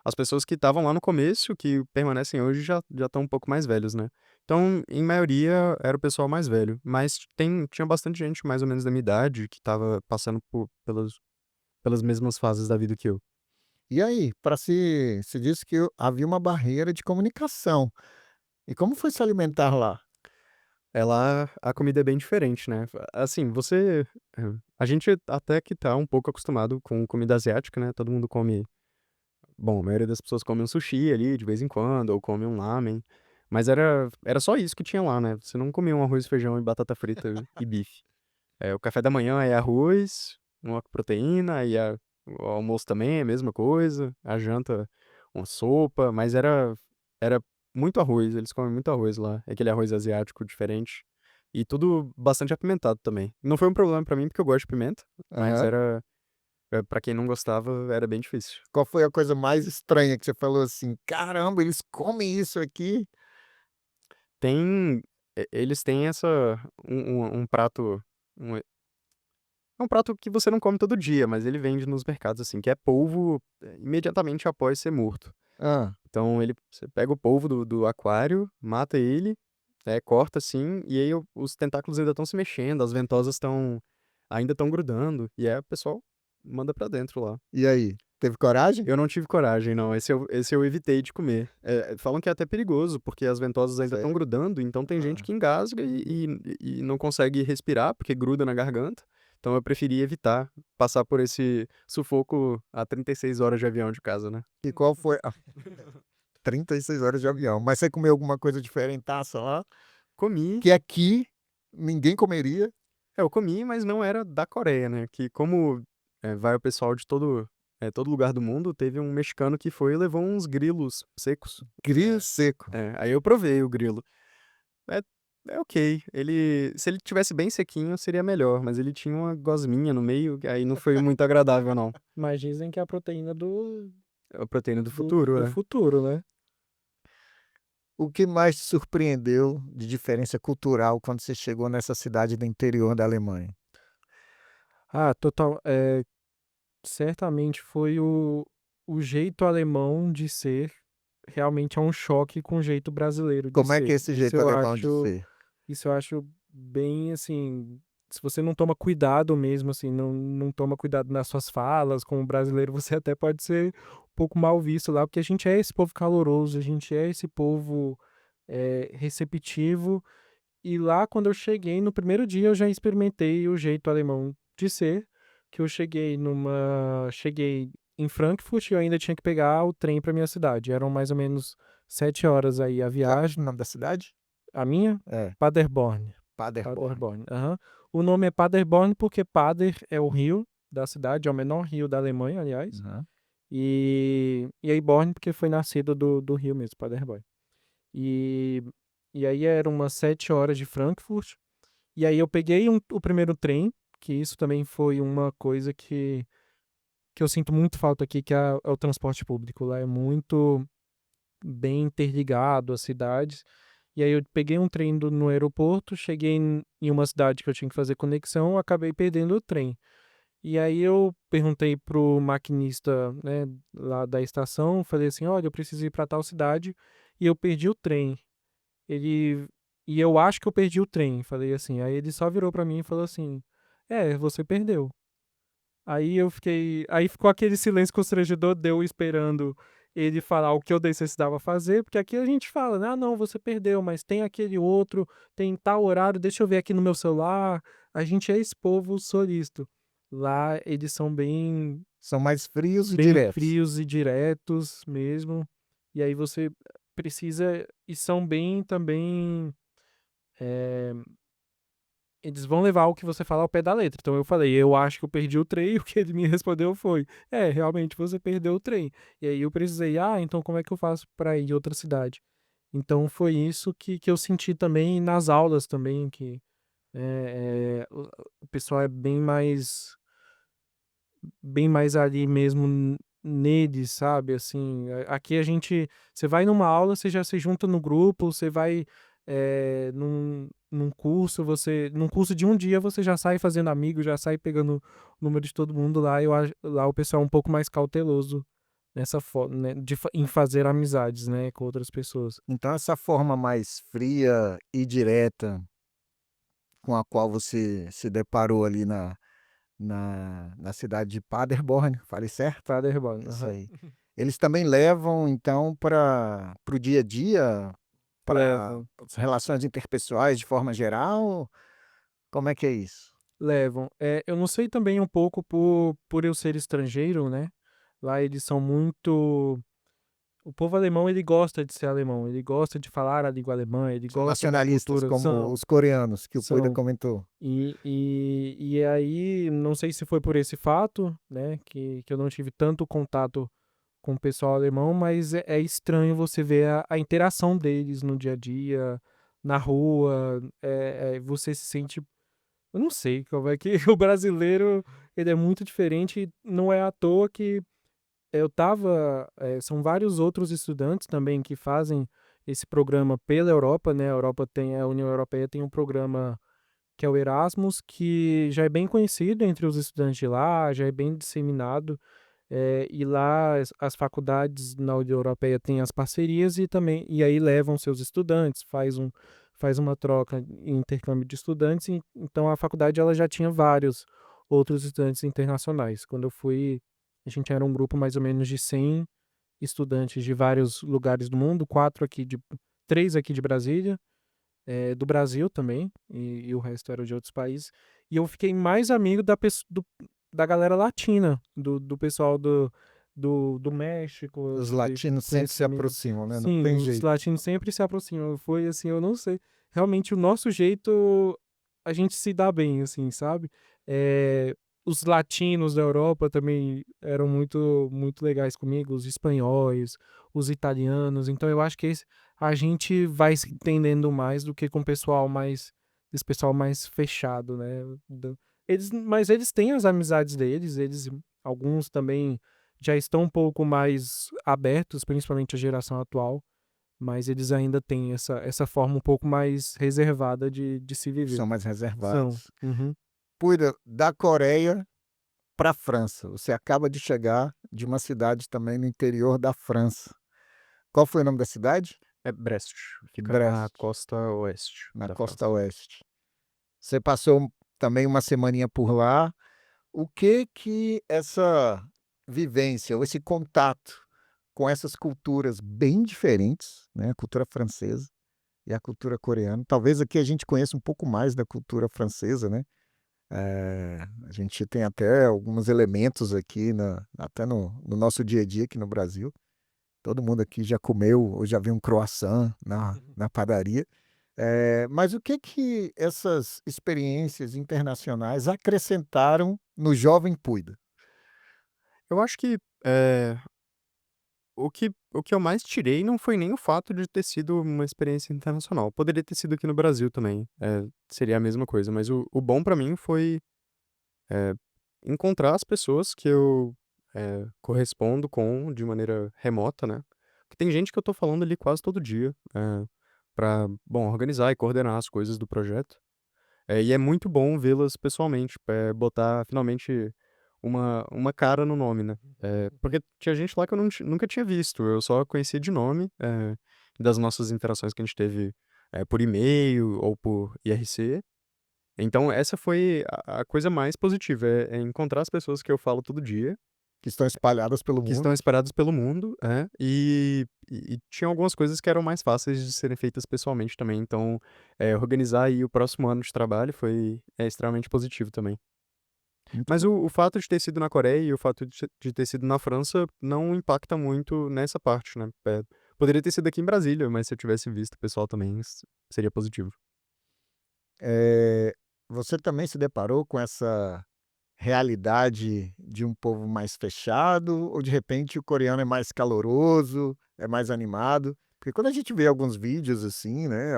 C: As pessoas que estavam lá no começo, que permanecem hoje, já estão um pouco mais velhos, né. Então, em maioria, era o pessoal mais velho, mas tinha bastante gente mais ou menos da minha idade que estava passando pelas mesmas fases da vida que eu.
A: E aí, para se disse que havia uma barreira de comunicação. E como foi se alimentar lá?
C: Lá a comida é bem diferente, né. Assim, a gente até que tá um pouco acostumado com comida asiática, né, todo mundo come bom, a maioria das pessoas come um sushi ali de vez em quando, ou come um lamen, mas era só isso que tinha lá, né, você não comia um arroz, feijão e batata frita e bife. O café da manhã é arroz, uma proteína, o almoço também é a mesma coisa, a janta uma sopa, mas era muito arroz, eles comem muito arroz lá, aquele arroz asiático diferente. E tudo bastante apimentado também. Não foi um problema pra mim, porque eu gosto de pimenta, mas
A: Aham.
C: pra quem não gostava, era bem difícil.
A: Qual foi a coisa mais estranha que você falou assim: "Caramba, eles comem isso aqui"?
C: Tem eles têm um prato, um é um prato que você não come todo dia, mas ele vende nos mercados, assim, que é polvo, imediatamente após ser morto.
A: Hã.
C: Então você pega o polvo do aquário, mata ele, corta assim, e aí os tentáculos ainda estão se mexendo, as ventosas ainda estão grudando, e aí o pessoal manda pra dentro lá.
A: E aí, teve coragem?
C: Eu não tive coragem não, esse eu evitei de comer. Falam que é até perigoso, porque as ventosas ainda estão
A: Sério?
C: grudando, então tem gente
A: Hã.
C: que engasga e não consegue respirar, porque gruda na garganta. Então eu preferi evitar passar por esse sufoco a 36 horas de avião de casa, né.
A: E qual foi a 36 horas de avião, mas você comeu alguma coisa diferentaça lá,
C: Comi,
A: que aqui ninguém comeria?
C: eu comi, mas não era da Coreia, né, que como, vai o pessoal de todo lugar do mundo, teve um mexicano que foi e levou uns grilos secos.
A: Grilo seco.
C: Aí eu provei o grilo. É é ok, se ele tivesse bem sequinho seria melhor, mas ele tinha uma gosminha no meio, aí não foi muito agradável não.
B: Mas dizem que é a proteína
C: É a proteína do
B: do,
C: futuro,
B: do
C: é.
B: futuro, né?
A: O que mais te surpreendeu de diferença cultural quando você chegou nessa cidade do interior da Alemanha?
B: Ah, total. Certamente foi o jeito alemão de ser. Realmente é um choque com o jeito brasileiro de
A: Como é que é
B: ser.
A: esse jeito alemão de ser?
B: Isso eu acho bem assim. Se você não toma cuidado mesmo, assim, não toma cuidado nas suas falas, como brasileiro, você até pode ser um pouco mal visto lá, porque a gente é esse povo caloroso, a gente é esse povo receptivo. E lá, quando eu cheguei, no primeiro dia, eu já experimentei o jeito alemão de ser, que eu cheguei em Frankfurt e eu ainda tinha que pegar o trem para minha cidade. Eram mais ou menos 7 horas aí a
A: Qual
B: viagem.
A: é o nome da cidade?
B: A minha?
A: É,
B: Paderborn.
A: Paderborn.
B: Paderborn, aham. O nome é Paderborn porque Pader é o rio da cidade, é o menor rio da Alemanha, aliás.
A: Aham.
B: E aí Born porque foi nascido do rio mesmo, Paderborn. E, e aí eram umas 7 horas de Frankfurt. E aí eu peguei o primeiro trem, que isso também foi uma coisa que eu sinto muito falta aqui, que é o transporte público. Lá é muito bem interligado às cidades. E aí eu peguei um trem no aeroporto, cheguei em uma cidade que eu tinha que fazer conexão, acabei perdendo o trem. E aí eu perguntei pro maquinista, né, lá da estação, falei assim, olha, eu preciso ir para tal cidade e eu perdi o trem. Ele e eu acho que eu perdi o trem, falei assim. Aí ele só virou pra mim e falou assim: "É, você perdeu". Aí ficou aquele silêncio constrangedor de eu esperando ele falar o que eu necessitava fazer, porque aqui a gente fala, né: "Ah, não, você perdeu, mas tem aquele outro, tem tal horário, deixa eu ver aqui no meu celular". A gente é esse povo solícito. Lá eles são
A: São mais frios e
B: bem
A: diretos.
B: frios e diretos mesmo. E aí você precisa e são bem também, eh, eles vão levar o que você fala ao pé da letra. Então eu falei: "Eu acho que eu perdi o trem", o que ele me respondeu foi: "É, realmente você perdeu o trem". E aí eu precisei: "Ah, então como é que eu faço para ir em outra cidade?". Então foi isso que eu senti também nas aulas também que, o pessoal é bem mais ali mesmo neles, sabe, assim, aqui a gente você vai numa aula, você já se junta no grupo, você vai, num curso, num curso de um dia você já sai fazendo amigo, já sai pegando o número de todo mundo lá, eu acho lá o pessoal é um pouco mais cauteloso nessa forma, né, em fazer amizades, né, com outras pessoas.
A: Então essa forma mais fria e direta com a qual você se deparou ali na cidade de Paderborn, falei certo?
B: Paderborn,
A: Isso
B: aham.
A: aí. Eles também levam então para o dia a dia, para
B: Levam.
A: as relações interpessoais de forma geral? Como é que é isso?
B: Levam. Eu não sei também um pouco por eu ser estrangeiro, né, lá eles são muito o povo alemão ele gosta de ser alemão, ele gosta de falar a língua alemã, ele
A: São
B: gosta da
A: nacionalistas
B: cultura
A: como os coreanos que o Poida
B: são.
A: comentou.
B: E aí, não sei se foi por esse fato, né, que eu não tive tanto contato com o pessoal alemão, mas é estranho você ver a interação deles no dia a dia, na rua, você se sente, eu não sei como é que o brasileiro, ele é muito diferente, não é à toa que eu estava, são vários outros estudantes também que fazem esse programa pela Europa, né, a União Europeia tem um programa que é o Erasmus, que já é bem conhecido entre os estudantes de lá, já é bem disseminado, e lá as faculdades na União Europeia têm as parcerias e aí levam seus estudantes, faz uma troca em intercâmbio de estudantes, então a faculdade ela já tinha vários outros estudantes internacionais. Quando eu fui, a gente era um grupo mais ou menos de 100 estudantes de vários lugares do mundo, 3 aqui de Brasília, do Brasil também, e o resto era de outros países. E eu fiquei mais amigo da galera latina, do pessoal do México,
A: Os
B: eu
A: latinos sempre
B: conheci
A: se
B: amigos.
A: aproximam, né? Não
B: Sim,
A: tem
B: os
A: jeito.
B: latinos sempre se aproximam. Foi assim, eu não sei. Realmente, o nosso jeito, a gente se dá bem, assim, sabe? Eh, os latinos da Europa também eram muito, muito legais comigo, os espanhóis, os italianos. Então, eu acho que a gente vai se entendendo mais do que com o pessoal mais, esse pessoal mais fechado, né? Mas eles têm as amizades deles, alguns também já estão um pouco mais abertos, principalmente a geração atual, mas eles ainda têm essa forma um pouco mais reservada de se viver.
A: São mais
B: São.
A: reservados.
B: Uhum.
A: Cuida da Coreia para a França. Você acaba de chegar de uma cidade também no interior da França. Qual foi o nome da cidade?
C: É Brest, fica na
A: Brest,
C: costa oeste
A: na
C: da
A: costa
C: França.
A: oeste. Você passou também uma semaninha por lá. O que que essa vivência, ou esse contato com essas culturas bem diferentes, né, a cultura francesa e a cultura coreana, talvez aqui a gente conheça um pouco mais da cultura francesa, né? A gente tem até alguns elementos aqui até no nosso dia a dia aqui no Brasil. Todo mundo aqui já comeu ou já viu um croissant na padaria. Mas o que que essas experiências internacionais acrescentaram no jovem Puida?
C: Eu acho que, o que eu mais tirei não foi nem o fato de ter sido uma experiência internacional. Poderia ter sido aqui no Brasil também, seria a mesma coisa, mas o bom pra mim foi, eh, encontrar as pessoas que eu, correspondo com de maneira remota, né. Porque tem gente que eu tô falando ali quase todo dia, pra, bom, organizar e coordenar as coisas do projeto. E é muito bom vê-las pessoalmente, botar finalmente uma cara no nome, né. Porque tinha gente lá que eu nunca tinha visto, eu só conhecia de nome, das nossas interações que a gente teve, por e-mail ou por IRC. Então essa foi a coisa mais positiva, é encontrar as pessoas que eu falo todo dia,
A: Que estão espalhadas pelo
C: que
A: mundo.
C: estão espalhadas pelo mundo, e tinha algumas coisas que eram mais fáceis de serem feitas pessoalmente também, então, organizar aí o próximo ano de trabalho é extremamente positivo também.
A: Muito
C: Mas
A: bom.
C: o fato de ter sido na Coreia e o fato de ter sido na França não impacta muito nessa parte, né. Poderia ter sido aqui em Brasília, mas se eu tivesse visto o pessoal também seria positivo.
A: Você também se deparou com essa realidade de um povo mais fechado ou de repente o coreano é mais caloroso, é mais animado? Porque quando a gente vê alguns vídeos assim, né,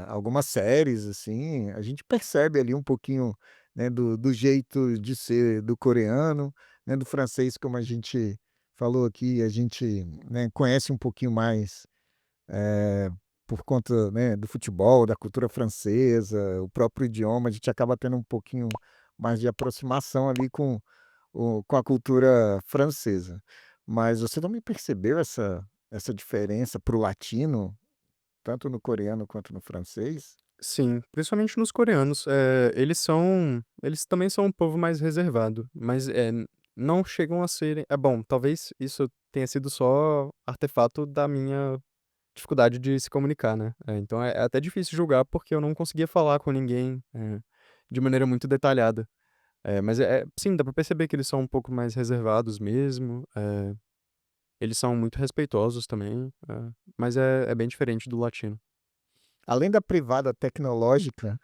A: algumas séries assim, a gente percebe ali um pouquinho, né, do jeito de ser do coreano, né, do francês, como a gente falou aqui, a gente, né, conhece um pouquinho mais, eh, por conta, né, do futebol, da cultura francesa, o próprio idioma, a gente acaba tendo um pouquinho mais de aproximação ali com a cultura francesa. Mas você também percebeu essa diferença para o latino, tanto no coreano quanto no francês?
C: Sim, principalmente nos coreanos, eles também são um povo mais reservado, mas, não chegam a serem, bom, talvez isso tenha sido só artefato da minha dificuldade de se comunicar, né. Então é até difícil julgar, porque eu não conseguia falar com ninguém, de maneira muito detalhada. Mas sim, dá pra perceber que eles são um pouco mais reservados mesmo, eles são muito respeitosos também, mas é bem diferente do latino.
A: Além da privada tecnológica,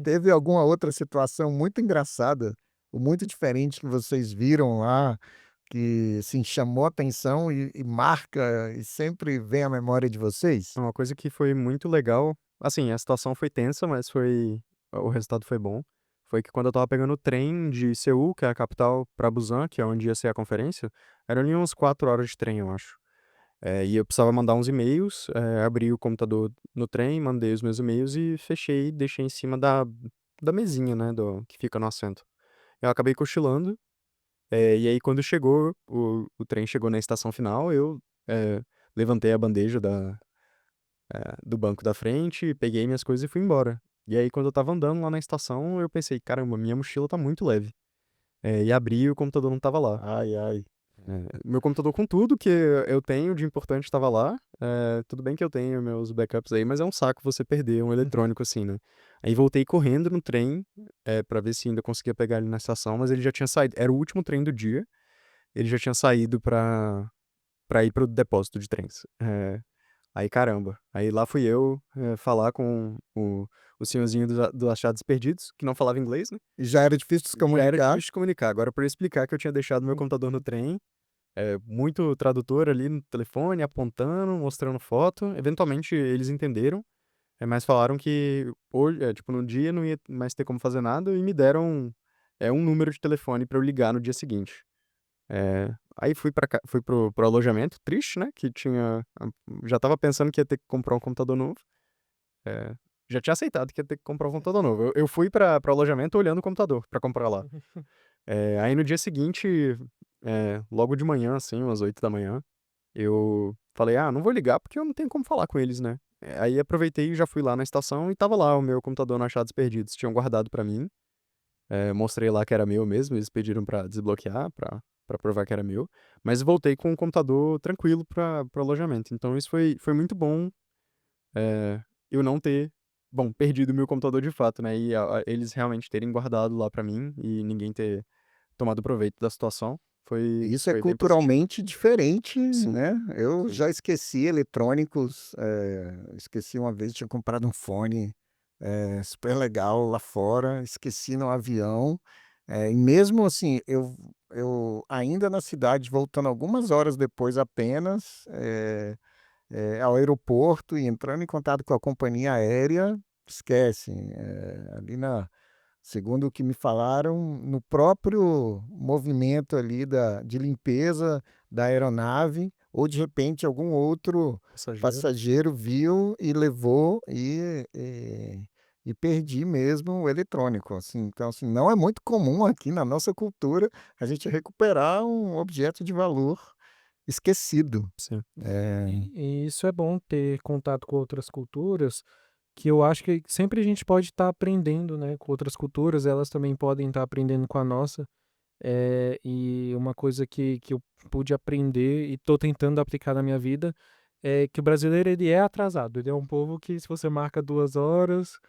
A: teve alguma outra situação muito engraçada ou muito diferente que vocês viram lá que assim, chamou a atenção e marca e sempre vem à memória de vocês?
C: Uma coisa que foi muito legal, assim, a situação foi tensa, mas o resultado foi bom. Foi que quando eu estava pegando o trem de Seul, que é a capital, pra Busan, que é onde ia ser a conferência, eram ali umas 4 horas de trem, eu acho. E eu precisava mandar uns e-mails, abri o computador no trem, mandei os meus e-mails e fechei, deixei em cima da mesinha, né, que fica no assento. Eu acabei cochilando, e aí quando chegou, o trem chegou na estação final, eu levantei a bandeja do banco da frente, peguei minhas coisas e fui embora. E aí quando eu estava andando lá na estação, eu pensei: "Caramba, minha mochila tá muito leve". E abri e o computador não estava lá.
A: Ai, ai.
C: Meu computador com tudo que eu tenho de importante estava lá. Tudo bem que eu tenho meus backups aí, mas é um saco você perder um eletrônico assim, né. Aí voltei correndo no trem, pra ver se ainda conseguia pegar ele na estação, mas ele já tinha saído. Era o último trem do dia, ele já tinha saído pra ir para o depósito de trens. Aí caramba, aí lá fui eu, falar com o senhorzinho do Achados Perdidos, que não falava inglês, né.
A: E já era difícil de se
C: Já era
A: comunicar.
C: difícil de comunicar, agora pra eu explicar que eu tinha deixado meu computador no trem, muito tradutor ali no telefone, apontando, mostrando foto. Eventualmente eles entenderam, mas falaram que hoje, tipo, no dia não ia mais ter como fazer nada e me deram, um número de telefone pra eu ligar no dia seguinte. Aí fui pro alojamento, triste, né, que já estava pensando que ia ter que comprar um computador novo. Eh, Já tinha aceitado que ia ter que comprar um computador novo. Eu fui para o alojamento olhando o computador pra comprar lá. Aí no dia seguinte, logo de manhã, assim, umas 8 da manhã, eu falei: "Ah, não vou ligar porque eu não tenho como falar com eles, né". Aí aproveitei e já fui lá na estação e estava lá o meu computador no Achados Perdidos. Tinham guardado pra mim, mostrei lá que era meu mesmo, eles pediram pra desbloquear, pra provar que era meu, mas voltei com o computador tranquilo para o alojamento. Então isso foi muito bom, eu não ter, bom, perdido o meu computador de fato, né, e eles realmente terem guardado lá pra mim e ninguém ter tomado proveito da situação,
A: Isso é
C: foi bem positivo.
A: culturalmente diferente,
C: Sim,
A: né. Eu
C: sim.
A: já esqueci eletrônicos, esqueci uma vez, tinha comprado um fone, super legal lá fora, esqueci no avião, e mesmo assim, eu ainda na cidade, voltando algumas horas depois apenas, ao aeroporto e entrando em contato com a companhia aérea, esquece, ali na segundo o que me falaram, no próprio movimento ali de limpeza da aeronave, ou de repente algum outro
C: Passageiro.
A: passageiro viu e levou e perdi mesmo o eletrônico, assim. Então, assim, não é muito comum aqui na nossa cultura a gente recuperar um objeto de valor esquecido.
C: Sim.
A: Eh,
B: E isso é bom ter contato com outras culturas, que eu acho que sempre a gente pode estar aprendendo, né, com outras culturas, elas também podem estar aprendendo com a nossa. E uma coisa que eu pude aprender e tô tentando aplicar na minha vida, é que o brasileiro ele é atrasado, ele é um povo que se você marca 2 horas,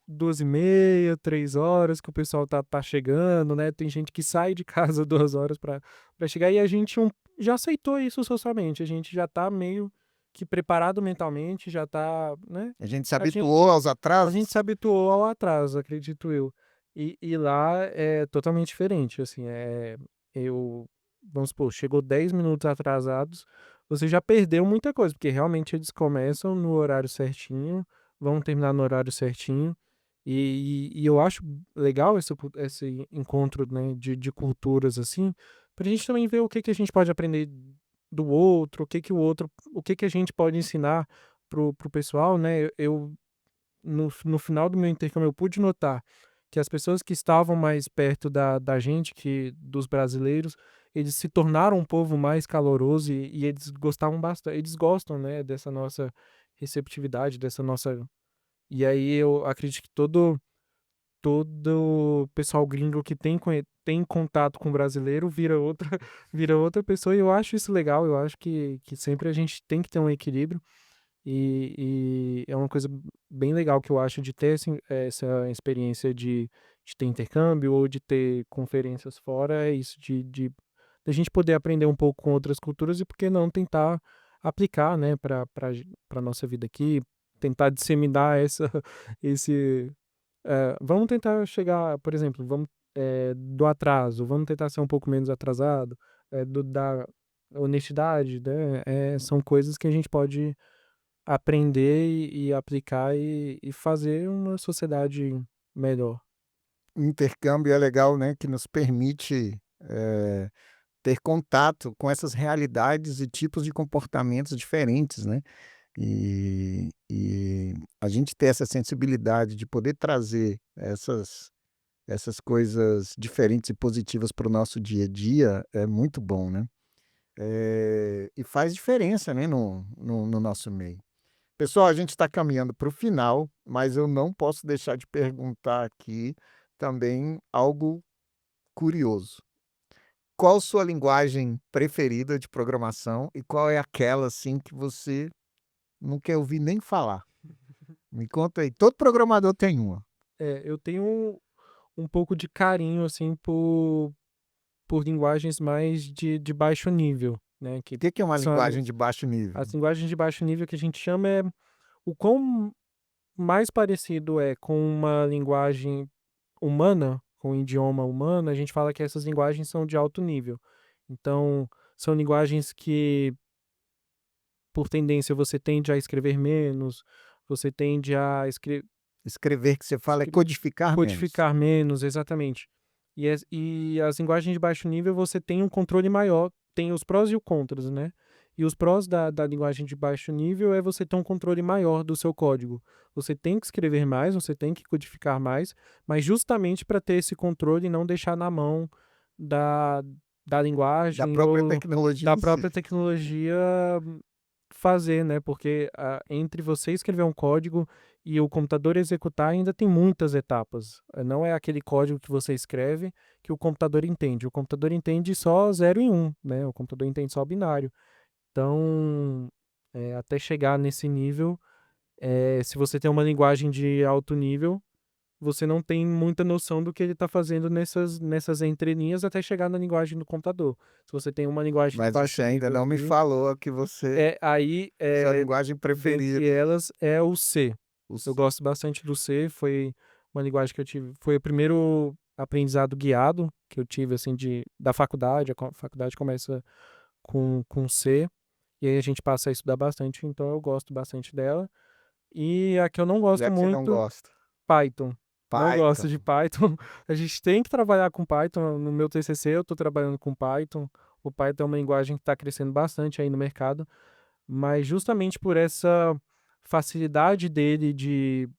B: 2h30, 3 horas que o pessoal tá chegando, né, tem gente que sai de casa 2 horas pra chegar e a gente já aceitou isso socialmente, a gente já tá meio que preparado mentalmente, já tá, né,
A: a gente se
B: a gen
A: habituou aos
B: a gente se
A: atrasos?
B: habituou ao atraso, acredito eu. E lá é totalmente diferente, assim, eu vamos supor, chegou 10 minutos atrasados, você já perdeu muita coisa, porque realmente eles começam no horário certinho, vão terminar no horário certinho, e eu acho legal esse encontro, né, de culturas, assim, pra gente também ver o que que a gente pode aprender do outro, o que que a gente pode ensinar pro pessoal, né. Eu no final do meu intercâmbio eu pude notar que as pessoas que estavam mais perto da gente, que dos brasileiros, eles se tornaram um povo mais caloroso e eles gostavam bastante, eles gostam, né, dessa nossa receptividade, dessa nossa, e aí eu acredito que todo pessoal gringo que tem contato com brasileiro vira outra vira outra pessoa, e eu acho isso legal, eu acho que sempre a gente tem que ter um equilíbrio. E é uma coisa bem legal que eu acho de ter essa experiência de ter intercâmbio ou de ter conferências fora, é isso de da gente poder aprender um pouco com outras culturas e por que não tentar aplicar, né, para nossa vida aqui, tentar disseminar esse, vamos tentar chegar, por exemplo, do atraso, vamos tentar ser um pouco menos atrasado, da honestidade, né? São coisas que a gente pode aprender e aplicar e fazer uma sociedade melhor.
A: O intercâmbio é legal, né, que nos permite, ter contato com essas realidades e tipos de comportamentos diferentes, né. E a gente ter essa sensibilidade de poder trazer essas coisas diferentes e positivas para o nosso dia a dia é muito bom, né. E faz diferença, né, no nosso meio. Pessoal, a gente está caminhando para o final, mas eu não posso deixar de perguntar aqui também algo curioso. Qual sua linguagem preferida de programação e qual é aquela, assim, que você não quer ouvir nem falar? Me conta aí. Todo programador tem uma.
B: Eu tenho um pouco de carinho, assim, por linguagens mais de baixo nível, né,
A: O
B: que
A: que que é uma
B: são
A: linguagem de baixo nível?
B: as linguagens de baixo nível que a gente chama o quão mais parecido é com uma linguagem humana, com um idioma humano, a gente fala que essas linguagens são de alto nível. Então, são linguagens que, por tendência, você tende a escrever menos, você tende a
A: Escrever que você fala é codificar menos.
B: codificar menos, exatamente. E as linguagens de baixo nível você tem um controle maior, tem os prós e os contras, né. E os prós da linguagem de baixo nível é você ter um controle maior do seu código. Você tem que escrever mais, você tem que codificar mais, mas justamente para ter esse controle e não deixar na mão da da
A: Da
B: linguagem
A: própria
B: ou
A: tecnologia
B: da
A: em si.
B: própria tecnologia fazer, né, porque, entre você escrever um código e o computador executar ainda tem muitas etapas. Não é aquele código que você escreve que o computador entende. O computador entende só 0 e 1, né, o computador entende só binário. Então, até chegar nesse nível, se você tem uma linguagem de alto nível, você não tem muita noção do que ele está fazendo nessas entrelinhas até chegar na linguagem do computador. Se você tem uma linguagem de
A: Mas
B: baixo
A: você ainda
B: nível
A: não me
B: ali,
A: falou que você
B: aí,
A: sua linguagem
B: dentre
A: preferida.
B: elas é o C.
A: O
B: Eu
A: C.
B: gosto bastante do C, foi uma linguagem que eu tive foi o primeiro aprendizado guiado que eu tive, assim, da faculdade. A faculdade começa com C, e aí a gente passa a estudar bastante, então eu gosto bastante dela. E a que eu não
A: Já
B: gosto
A: que você não
B: muito,
A: gosta.
B: Python. Não gosto
A: Python.
B: de Python. A gente tem que trabalhar com Python. No meu TCC eu estou trabalhando com Python. O Python é uma linguagem que está crescendo bastante aí no mercado, mas justamente por essa facilidade dele de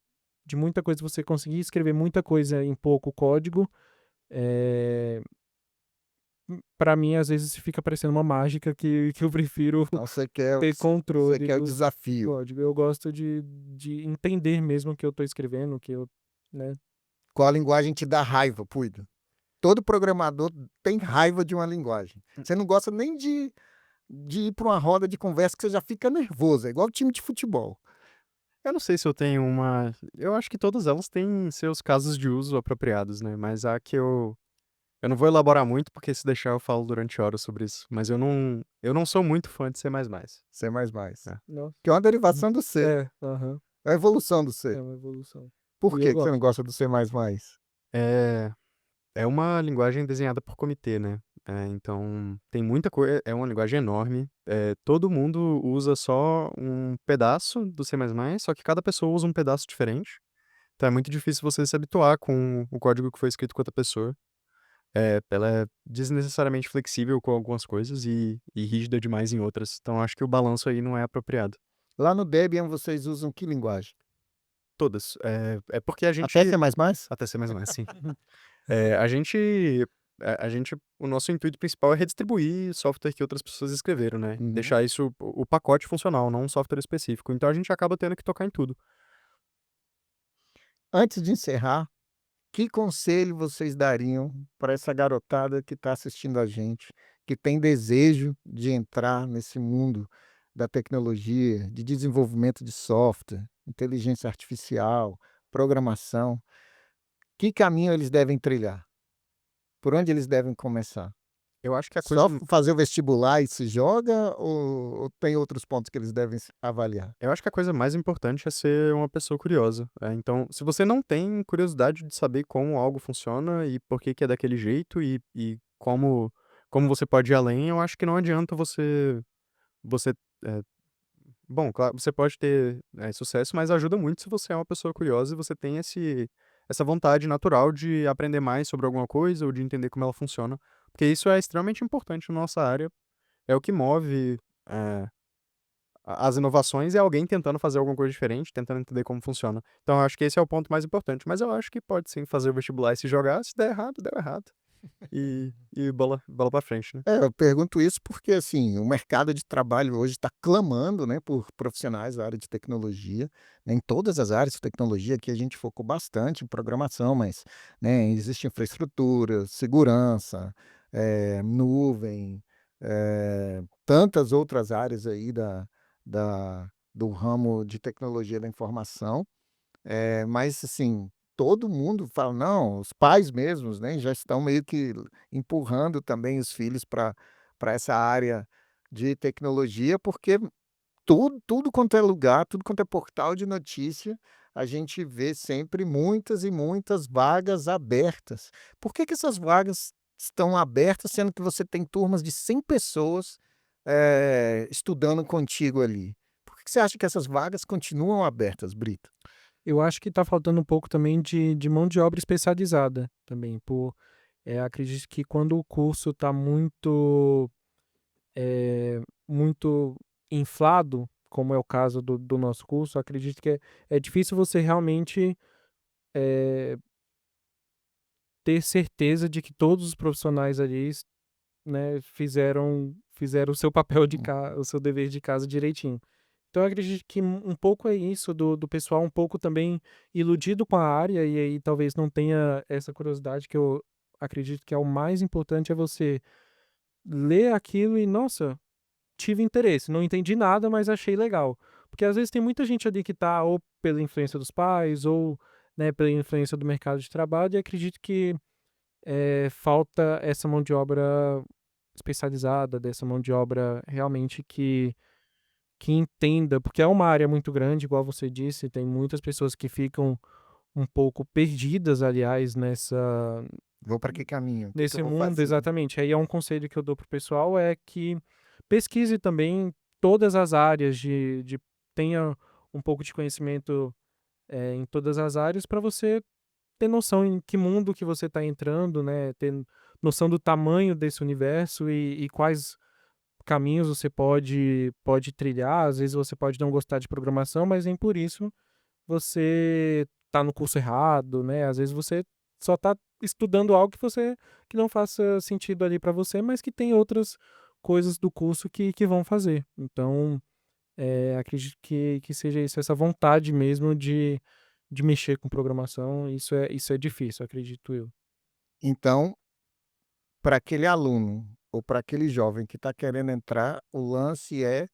B: muita coisa, você conseguir escrever muita coisa em pouco código, eh, pra mim, às vezes, fica parecendo uma mágica que eu prefiro
A: Então
B: ter
A: você
B: controle
A: quer o
B: do
A: desafio.
B: código. Eu gosto de entender mesmo o que eu estou escrevendo, que eu, né.
A: Qual linguagem te dá raiva, Puido? Todo programador tem raiva de uma linguagem. Você não gosta nem de ir para uma roda de conversa que você já fica nervoso, é igual time de futebol.
C: Eu não sei se eu tenho uma. Eu acho que todas elas têm seus casos de uso apropriados, né? Mas a que eu não vou elaborar muito, porque se deixar eu falo durante horas sobre isso. Mas eu não sou muito fã de C++.
A: C++.
C: É.
B: Nossa.
A: Que é uma derivação do C,
B: Aham.
A: é a evolução do
B: É
A: C.
B: uma evolução.
A: Por
B: E eu
A: que você
B: gosto.
A: não gosta do C++?
C: É, é uma linguagem desenhada por comitê, né? Então, tem muita coisa. É uma linguagem enorme. Todo mundo usa só um pedaço do C++, só que cada pessoa usa um pedaço diferente. Então, é muito difícil você se habituar com o código que foi escrito com outra pessoa. Ela é desnecessariamente flexível com algumas coisas e rígida demais em outras. Então, acho que o balanço aí não é apropriado.
A: Lá no Debian vocês usam que linguagem?
C: Todas. É porque a
A: Até
C: gente.
A: C++?
C: Até C++, sim. A gente. O nosso intuito principal é redistribuir software que outras pessoas escreveram, né?
A: Uhum.
C: Deixar isso, o pacote funcional, não um software específico. Então a gente acaba tendo que tocar em tudo.
A: Antes de encerrar, que conselho vocês dariam para essa garotada que está assistindo a gente, que tem desejo de entrar nesse mundo da tecnologia, de desenvolvimento de software, inteligência artificial, programação? Que caminho eles devem trilhar? Por onde eles devem começar?
C: Eu acho que a coisa.
A: Só fazer o vestibular e se joga ou tem outros pontos que eles devem avaliar?
C: Eu acho que a coisa mais importante é ser uma pessoa curiosa. Então, se você não tem curiosidade de saber como algo funciona e por que que é daquele jeito e como você pode ir além, eu acho que não adianta você, eh bom, claro, você pode ter, sucesso, mas ajuda muito se você é uma pessoa curiosa e você tem essa vontade natural de aprender mais sobre alguma coisa ou de entender como ela funciona, porque isso é extremamente importante na nossa área, é o que move, eh, a as inovações é alguém tentando fazer alguma coisa diferente, tentando entender como funciona. Então eu acho que esse é o ponto mais importante, mas eu acho que pode sim fazer o vestibular e se jogar, se der errado, deu errado. E bola pra frente, né.
A: Eu pergunto isso porque, assim, o mercado de trabalho hoje está clamando, né, por profissionais da área de tecnologia, né, em todas as áreas de tecnologia. Aqui a gente focou bastante em programação, mas, né, existe infraestrutura, segurança, nuvem, tantas outras áreas aí do ramo de tecnologia da informação. Mas assim, todo mundo fala não, os pais mesmos, né, já estão meio que empurrando também os filhos para essa área de tecnologia, porque tudo quanto é lugar, tudo quanto é portal de notícia, a gente vê sempre muitas e muitas vagas abertas. Por que que essas vagas estão abertas, sendo que você tem turmas de 100 pessoas, estudando contigo ali? Por que que você acha que essas vagas continuam abertas, Brito?
B: Eu acho que está faltando um pouco também de mão de obra especializada também, acredito que quando o curso está muito inflado, como é o caso do nosso curso, acredito que é difícil você realmente, eh, ter certeza de que todos os profissionais ali, né, fizeram o seu papel o seu dever de casa direitinho. Então eu acredito que um pouco é isso do pessoal um pouco também iludido com a área, e aí talvez não tenha essa curiosidade que eu acredito que é o mais importante, é você ler aquilo e: "Nossa, tive interesse, não entendi nada, mas achei legal". Porque às vezes tem muita gente ali que tá ou pela influência dos pais ou, né, pela influência do mercado de trabalho, e acredito que, falta essa mão de obra especializada, dessa mão de obra realmente que entenda, porque é uma área muito grande, igual você disse, tem muitas pessoas que ficam um pouco perdidas, aliás,
A: Vou para que caminho? O que que eu
B: nesse
A: vou
B: mundo,
A: fazer?
B: exatamente. Aí é um conselho que eu dou pro pessoal, é que pesquise também todas as áreas tenha um pouco de conhecimento, em todas as áreas, para você ter noção em que mundo que você está entrando, né, ter noção do tamanho desse universo e quais caminhos você pode trilhar. Às vezes você pode não gostar de programação, mas nem por isso você tá no curso errado, né. Às vezes você só tá estudando algo que não faça sentido ali para você, mas que tem outras coisas do curso que vão fazer. Então, acredito que seja isso, essa vontade mesmo de mexer com programação. Isso é difícil, acredito eu.
A: Então, para aquele aluno ou para aquele jovem que está querendo entrar, o lance é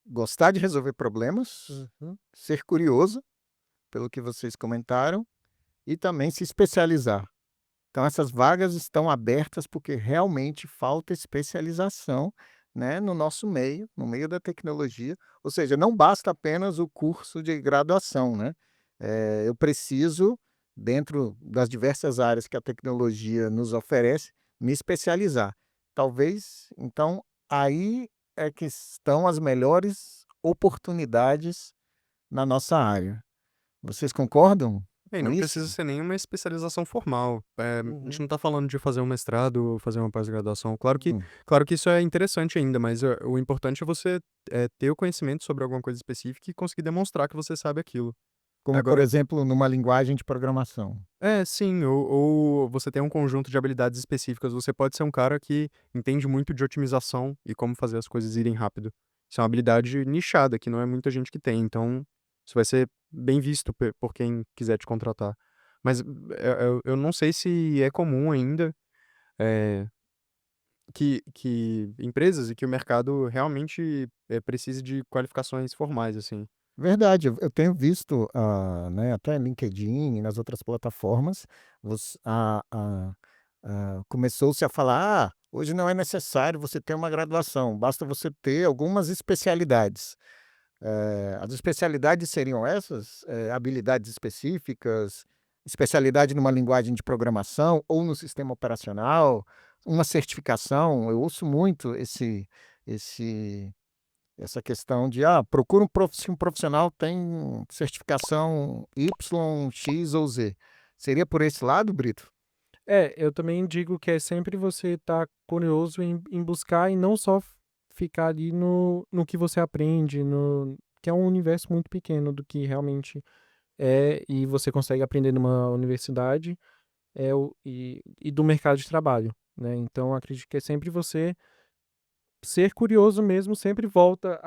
A: gostar de resolver problemas,
B: Uhum.
A: ser curioso, pelo que vocês comentaram, e também se especializar. Então essas vagas estão abertas porque realmente falta especialização, né, no nosso meio, no meio da tecnologia, ou seja, não basta apenas o curso de graduação, né. Eu preciso, dentro das diversas áreas que a tecnologia nos oferece, me especializar. Talvez, então, aí é que estão as melhores oportunidades na nossa área. Vocês concordam
C: E
A: com
C: não
A: isso?
C: precisa ser nenhuma especialização formal, a gente
B: Uhum.
C: não tá falando de fazer um mestrado ou fazer uma pós-graduação,
A: Hum.
C: claro que isso é interessante ainda, mas o importante é você, ter o conhecimento sobre alguma coisa específica e conseguir demonstrar que você sabe aquilo.
A: Como, por
C: Agora
A: exemplo, numa linguagem de programação.
C: sim, ou você tem um conjunto de habilidades específicas, você pode ser um cara que entende muito de otimização e como fazer as coisas irem rápido. Isso é uma habilidade nichada que não é muita gente que tem, então isso vai ser bem visto por quem quiser te contratar. Mas, eu não sei se é comum ainda, eh, que empresas e que o mercado realmente, precise de qualificações formais, assim.
A: Verdade, eu tenho visto, né, até LinkedIn e nas outras plataformas, começou-se a falar: "Ah, hoje não é necessário você ter uma graduação, basta você ter algumas especialidades". As especialidades seriam essas? Habilidades específicas, especialidade numa linguagem de programação ou no sistema operacional? uma certificação. Eu ouço muito essa questão de, procura se um profissional tem certificação Y, X ou Z. Seria por esse lado, Brito?
B: Eu também digo que é sempre você estar curioso em buscar e não só ficar ali no que você aprende, que é um universo muito pequeno do que realmente é e você consegue aprender numa universidade e do mercado de trabalho, né? Então, acredito que é sempre você ser curioso mesmo, sempre volta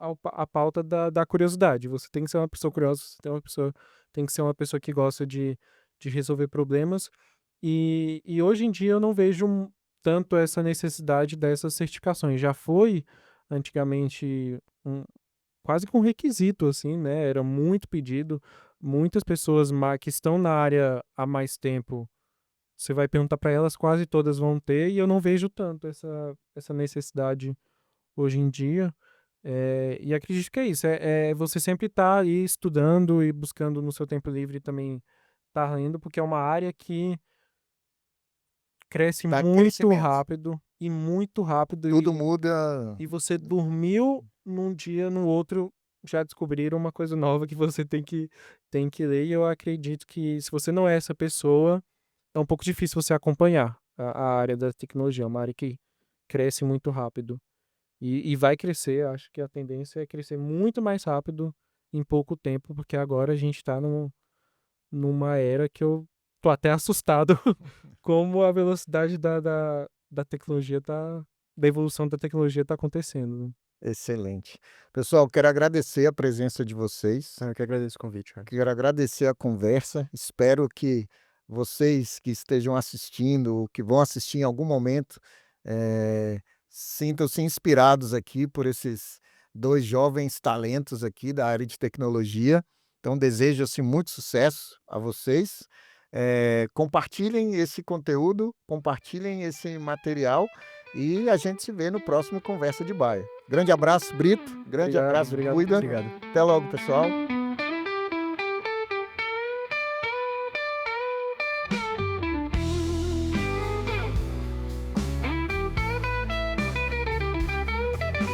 B: à pauta da curiosidade. Você tem que ser uma pessoa curiosa, você tem que ser uma pessoa que gosta de resolver problemas. E hoje em dia eu não vejo tanto essa necessidade dessas certificações. Já foi antigamente quase que um requisito, assim, né? Era muito pedido. Muitas pessoas que estão na área há mais tempo, você vai perguntar para elas, quase todas vão ter, e eu não vejo tanto essa necessidade hoje em dia. E acredito que é isso, é você sempre estar aí estudando e buscando no seu tempo livre também estar lendo, porque é uma área que cresce
A: Tá crescimento.
B: muito rápido,
A: Tudo muda.
B: e você dormiu num dia, no outro já descobriram uma coisa nova que você tem que ler, e eu acredito que se você não é essa pessoa, é um pouco difícil você acompanhar a área da tecnologia, é uma área que cresce muito rápido. E vai crescer, acho que a tendência é crescer muito mais rápido em pouco tempo, porque agora a gente está numa era que eu tô até assustado como a velocidade da tecnologia da evolução da tecnologia tá acontecendo, né?
A: Excelente. Pessoal, quero agradecer a presença de vocês.
C: Eu que agradeço o convite, cara.
A: Quero agradecer a conversa. Espero que vocês que estejam assistindo, ou que vão assistir em algum momento, sintam-se inspirados aqui por esses 2 jovens talentos aqui da área de tecnologia. Então, desejo, assim, muito sucesso a vocês. Compartilhem esse conteúdo, compartilhem esse material e a gente se vê no próximo Conversa de Baia. Grande abraço, Brito. Grande
B: Obrigado,
A: abraço,
B: obrigado,
A: Cuida.
C: Obrigado.
A: Até logo, pessoal.